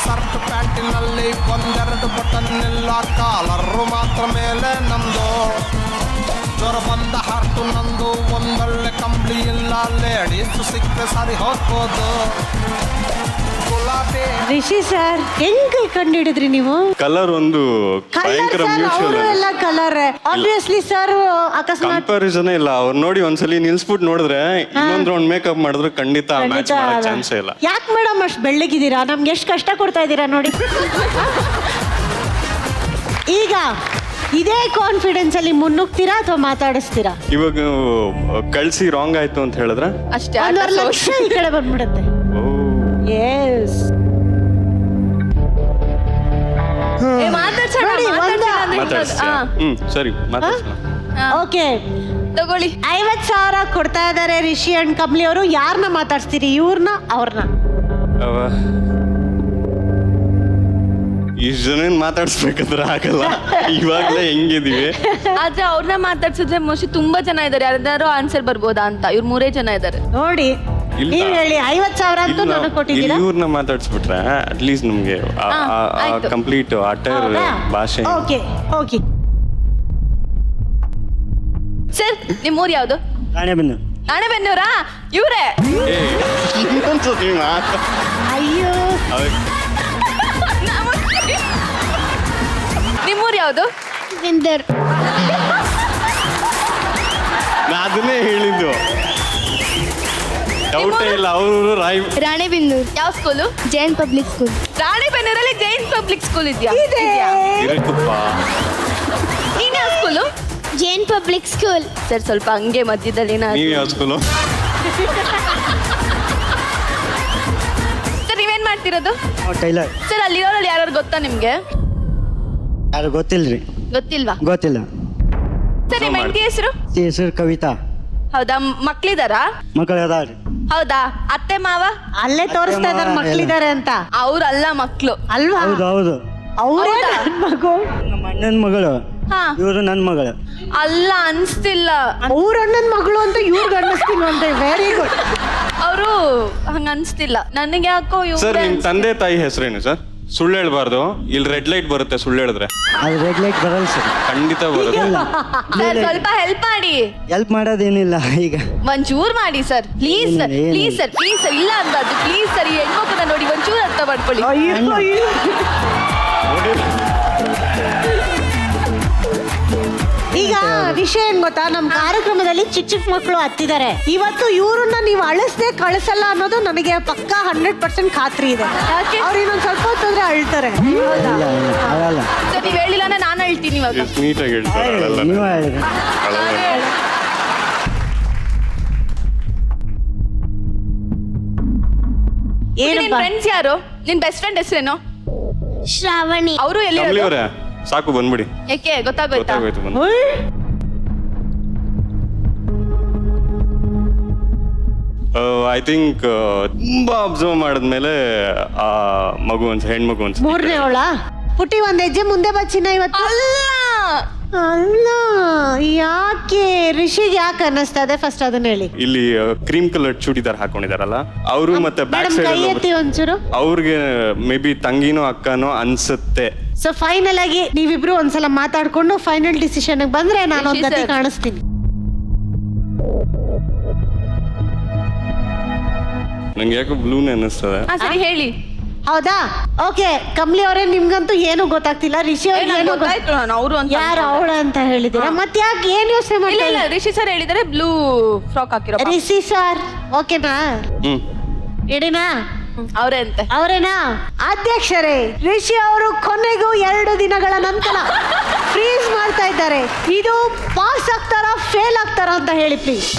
ಸರ್ಟ್ ಪ್ಯಾಂಟಿನಲ್ಲಿ ಒಂದೆರಡು ಬಟನ್ ಇಲ್ಲ, ಕಾಲರು ಮಾತ್ರ ಮೇಲೆ ನಮ್ದು. ಜ್ವರ ಬಂದ ಹಾರ್ಟು ನಂದು, ಒಂದೊಳ್ಳೆ ಕಂಬಳಿ ಇಲ್ಲ, ಲೇಡೀಸ್ ಸಿಕ್ಕರೆ ಸರಿ ಹೋಗ್ಬೋದು. ಗುಲಾಬಿ ರಿಷಿ ಸರ್, ಹೆಂಗ್ ಕಂಡಿಡಿದ್ರಿ ನೀವು? ಕಲರ್ ಒಂದು ಭಯಂಕರ ಮ್ಯೂಚುವಲ್. ಎಲ್ಲ ಕಲರ್ ಆಬ್ವಿಯಸ್ಲಿ ಸರ್. ಅಕಸ್ಮಾತ್ ಕಂಪ್ಯಾರಿಸನ್ ಇಲ್ಲ. ಅವ್ರು ನೋಡಿ ಒಂದ್ಸಲಿ ನಿಲ್ಸ್ಬಿಟ್ಟು ನೋಡಿದ್ರೆ ಇನ್ನೊಂದ್ ರೌಂಡ್ ಮೇಕಪ್ ಮಾಡಿದ್ರೆ ಖಂಡಿತ ಮ್ಯಾಚ್ ಮಾಡಕ್ ಚಾನ್ಸೇ ಇಲ್ಲ. ಯಾಕೆ ಮೇಡಮ್ ಅಷ್ಟು ಬೆಳ್ಳಗಿದ್ದೀರಾ? ನಮ್ಗೆ ಎಷ್ಟು ಕಷ್ಟ ಕೊಡ್ತಾ ಇದ್ದೀರಾ ನೋಡಿ. ಈಗ ಇದೇ ಕಾನ್ಫಿಡೆನ್ಸ್ ಅಲ್ಲಿ ಮುನ್ನುಗ್ತೀರಾ ಅಥವಾ ಮಾತಾಡಿಸ್ತೀರಾ? ಇವಾಗ ಕಳ್ಸಿ ರಾಂಗ್ ಆಯ್ತು ಅಂತ ಹೇಳಿದ್ರೆ ಅಷ್ಟೇ. 1.5 ಲಕ್ಷ ಈ ಕಡೆ ಬಂದ್ಬಿಡುತ್ತೆ. ಎಸ್. ಮಾತಾಡ್ಸೋಣ, ನೋಡಿ, ಮಾತಾಡ್ಸೋಣ ಅಂದ್ರೆ ಮಾತಾಡ್ಸ್ತೀಯ? ಸರಿ, ಮಾತಾಡ್ಸೋಣ. ಓಕೆ, ತಗೊಳ್ಳಿ. 50,000 ಕೊಡ್ತಾ ಇದ್ದಾರೆ ರಿಷಿ ಅಂಡ್ ಕಮಲಿ ಅವರು. ಯಾರನ್ನ ಮಾತಾಡ್ಸ್ತೀರಿ, ಇವ್ರನ್ನ ಅವ್ರನ್ನ? ಇಷ್ಟು ಜನ ಮಾತಾಡ್ಸ್ಬೇಕಂದ್ರೆ ಆಗಲ್ಲ, ಇವಾಗಲೇ ಹೆಂಗಿದೀವಿ. ಆದ್ರೆ ಅವ್ರನ್ನ ಮಾತಾಡ್ಸಿದ್ರೆ ಮೋಸ್ಟ್ಲಿ ತುಂಬಾ ಜನ ಇದಾರೆ, ಯಾರ್ದಾರು ಆನ್ಸರ್ ಬರ್ಬೋದಾ ಅಂತ. ಇವ್ರು 3 ಜನ ಇದಾರೆ ನೋಡಿ. ಇಲ್ಲ. ನೀವ್ ಹೇಳಿ, 50,000 ಅಂತೂ ನನಗೆ ಕೊಟ್ಟಿದ್ದೀರಾ. ಇವ್ರನ್ನ ಮಾತಾಡ್ಸ್ಬಿಟ್ರೆ ಅಟ್ಲೀಸ್ಟ್ ನಮ್ಗೆ ಆಯ್ತು. ಕಂಪ್ಲೀಟ್ ಅಟರ್ ಭಾಷೆ. Okay okay. ಸರ್, ನಿಮ್ಮೂರು ಯಾವ್ದು? ರಾಣೆಬೆನ್ನೂರು. ರಾಣೆಬೆನ್ನೂರಾ? ಇವ್ರೆ? ಇನ್ನೊಂದ್ಸತಿ ಮಾತು. ಅಯ್ಯೋ, ನಿಮ್ಮೂರು ಯಾವ್ದು? ವಿಂದರ್. ನಾ ಅದನ್ನೇ ಹೇಳಿದ್ದು, ಡೌಟೇ ಇಲ್ಲ. ಅವರು ರಾಣೆಬೆನ್ನೂರು. ಯಾವ ಸ್ಕೂಲು? Jain public school. ರಾಣೆಬೆನ್ನೂರಲ್ಲಿ ಜೈನ್ ಪಬ್ಲಿಕ್ ಸ್ಕೂಲ್ ಇದೆಯಾ? ಇರಕ್ಕಪ್ಪ. ನೀನ್ ಯಾವ school? Jain public school. Sir, ಸ್ವಲ್ಪ ಹಂಗೆ ಮಧ್ಯದಲ್ಲಿ ನೀವು ಯಾವ ಸ್ಕೂಲು? ಸರ್, ನೀವೇನ್ ಮಾಡ್ತಿರೋದು? ಟೈಲರ್. ಸರ್, ಅಲ್ಲಿರೋರಲ್ಲಿ ಯಾರು ಗೊತ್ತಾ ನಿಮ್ಗೆ? ಯಾರು ಗೊತ್ತಿಲ್ರಿ. ಗೊತ್ತಿಲ್ವಾ? ಗೊತ್ತಿಲ್ಲ. ಸರ್, ನಿಮ್ಮ ಹೆಂಡತಿ ಹೆಸರು? ಹೆಸರು ಕವಿತಾ. ಹೌದಾ ಮಕ್ಳಿದಾರಾ? ಮಕ್ಕಳು ಅದಾವ್ರಿ. ಹೌದಾ ಅತ್ತೆ ಮಾವ? ಅಲ್ಲೇ ತೋರಿಸ್ತಾ ಇದಾರೆ ಮಕ್ಳಿದಾರೆ ಅಂತ. ಅವ್ರಲ್ಲ ಮಕ್ಳು ಅಲ್ವಾ? ಹೌದು ಹೌದು. ಅವರೇ ಹೌದಾ? ನನ್ ಮಗು. ನಮ್ಮ ಅಣ್ಣನ ಮಗಳು, ಹಾ ಇವರು ನನ್ನ ಮಗಳು. ಅಲ್ಲ ಅನ್ಸ್ತಿಲ್ಲ. ಅವ್ರ ಅಣ್ಣನ್ ಮಗಳು ಅಂತ ಇವ್ರಿಗೆ ಅನ್ನಿಸ್ತಿಲ್ವಂತೆ. Very good. ಅವರು ಹಂಗ ಅನ್ಸ್ತಿಲ್ಲ ನನಗೆ. ಯಾಕೋ ಸರ್ ನಿಮ್ ತಂದೆ ತಾಯಿ ಹೆಸರೇನು ಸರ್? ಸುಳ್ಳು ಹೇಳ್ಬಾರ್ದು. ಇಲ್ಲಿ ರೆಡ್ ಲೈಟ್ ಬರುತ್ತೆ ಸುಳ್ಳು ಹೇಳಿದ್ರೆ. ಅದು ರೆಡ್ ಲೈಟ್ ಬರಲ್ಲ ಸರ್. ಖಂಡಿತ ಬರುತ್ತೆ. ಸರ್ ಸ್ವಲ್ಪ ಹೆಲ್ಪ್ ಮಾಡಿ. ಹೆಲ್ಪ್ ಮಾಡೋದೇನಿಲ್ಲ ಈಗ. ಒಂಚೂರ್ ಮಾಡಿ ಸರ್ ಪ್ಲೀಸ್ ಸರ್, ಏನಿಲ್ಲ. Please sir, please sir. ಇಲ್ಲ ಅಂಬಾರ್ದು ಪ್ಲೀಸ್ ಸರ್. ಈ ಹೆಣ್ಮಕ್ಳನ್ನ ನೋಡಿ ಒಂಚೂರು ಅರ್ಥ ಮಾಡ್ಕೊಳ್ಳಿ. ಈಗ ವಿಷಯ ಏನ್ ಗೊತ್ತಾ, ನಮ್ ಕಾರ್ಯಕ್ರಮದಲ್ಲಿ ಚಿಕ್ಕ ಚಿಕ್ಕ ಮಕ್ಕಳು ಹತ್ತಿದ್ದಾರೆ. ಇವತ್ತು ಇವ್ರನ್ನ ನೀವು ಅಳಿಸ್ದೆ ಕಳಿಸಲ್ಲ ಅನ್ನೋದು ನನಗೆ ಪಕ್ಕಾ 100% ಖಾತ್ರಿ ಇದೆ. ಯಾಕೆ? ಅವ್ರು ಇನ್ನೊಂದ್ ಸ್ವಲ್ಪ ಹೊತ್ತಂದ್ರೆ ಅಳ್ತಾರೆ. ಹೌದಾ? ಇಲ್ಲ ಆಗಲ್ಲ. ಸರ್ ನೀವ್ ಹೇಳಿಲ್ಲ ಅಂದ್ರೆ ನಾನು ಹೇಳ್ತೀನಿ ಇವಾಗ. ನೀಟಾಗಿ ಹೇಳ್ತಾರೆ ಅಳಲ್ಲ. ನೀವು ಹೇಳಿದ್ರಿ. ನಿನ್ ಏನಪ್ಪ? ಫ್ರೆಂಡ್ಸ್ ಯಾರು? ನಿನ್ ಬೆಸ್ಟ್ ಫ್ರೆಂಡ್ ಹೆಸರೇನು? ಶ್ರಾವಣಿ. ಅವರು ಎಲ್ಲಿ ಕಮಲಿ ಅವರೇ ಸಾಕು ಬಂದ್ಬಿಡಿ. ಯಾಕೆ ಗೊತ್ತಾಗೋಯ್ತಾ? ಗೊತ್ತಾಗೋಯ್ತು ಬಂದು. ಐ ಥಿಂಕ್ ತುಂಬಾ ಅಬ್ಸರ್ವ್ ಮಾಡಿದ್ಮೇಲೆ ಆ ಮಗು ಹೆಣ್ಮಗು ಅನ್ಸುತ್ತೆ. ಮೂರನೇ ಅವಳ ಪುಟ್ಟಿ ಒಂದ್ ಹೆಜ್ಜೆ ಮುಂದೆ ಬಚ್ಚಿನ ಇವತ್ತು. ಅಲ್ಲ ಯಾಕೆ ರಿಷಿಗೆ ಯಾಕೆ ಅನ್ನಿಸ್ತಾ ಇದೆ ಫಸ್ಟ್ ಅದನ್ನ ಹೇಳಿ. ಇಲ್ಲಿ ಕ್ರೀಮ್ ಕಲರ್ ಚೂಡಿದಾರ್ ಹಾಕೊಂಡಿದಾರಲ್ಲ ಅವರು ಮತ್ತೆ ಬ್ಯಾಕ್ ಮೇಡಮ್ ಕೈ ಎತ್ತಿ ಸೈಡ್ ಒಂಚೂರು. ಅವ್ರಿಗೆ ಮೇ ಬಿ ತಂಗಿನೋ ಅಕ್ಕನೋ ಅನ್ಸುತ್ತೆ. ಸೊ ಫೈನಲ್ ಆಗಿ ನೀವಿಬ್ರು ಒಂದ್ಸಲ ಮಾತಾಡ್ಕೊಂಡು ಫೈನಲ್ ಡಿಸಿಷನ್ ಬಂದ್ರೆ ನಾನು ಒಂದ್ ರಿಷಿ ಗತಿ sir. ಕಾಣಿಸ್ತೀನಿ. ನಂಗೆ ಯಾಕೋ ಬ್ಲೂನೇ ಅನ್ನಿಸ್ತದೆ. ಹಾ ಸರಿ ಹೇಳಿ. ಹೌದಾ? ಓಕೆ ಕಮಲಿ ಅವರೇ, ನಿಮ್ಗಂತೂ ಏನು ಗೊತ್ತಾಗ್ತಿಲ್ಲ. ರಿಷಿ ಅವ್ರಿಗೆ ಏನು ಗೊತ್ತಾಯ್ತು ನಾನು ಅವರು ಅಂತ. ಯಾರು ಅವಳ ಅಂತ ಹೇಳಿದ್ದೀರಾ? ಮತ್ತೆ ಯಾಕೆ ಏನ್ ಯೋಚನೆ ಇಲ್ಲ ಮಾಡ್ತಾ ಇಲ್ಲ ರಿಷಿ ಸರ್ ಹೇಳಿದಾರೆ ಬ್ಲೂ ಫ್ರಾಕ್ ಹಾಕಿರೋ. ರಿಷಿ ಸರ್ ಓಕೆನಾ? ಹ್ಮ್ ಇಡಿನಾ? ಅವ್ರೆ ಅಂತೆ. ಅವರೇನಾ? ಅಧ್ಯಕ್ಷರೇ, ರಿಷಿ ಅವರು ಕೊನೆಗೂ 2 ದಿನಗಳ ನಂತರ ಫ್ರೀಸ್ ಮಾಡ್ತಾ ಇದ್ದಾರೆ. ಇದು ಪಾಸ್ ಆಗ್ತಾರಾ ಫೇಲ್ ಆಗ್ತಾರಾ ಅಂತ ಹೇಳಿ ಪ್ಲೀಸ್.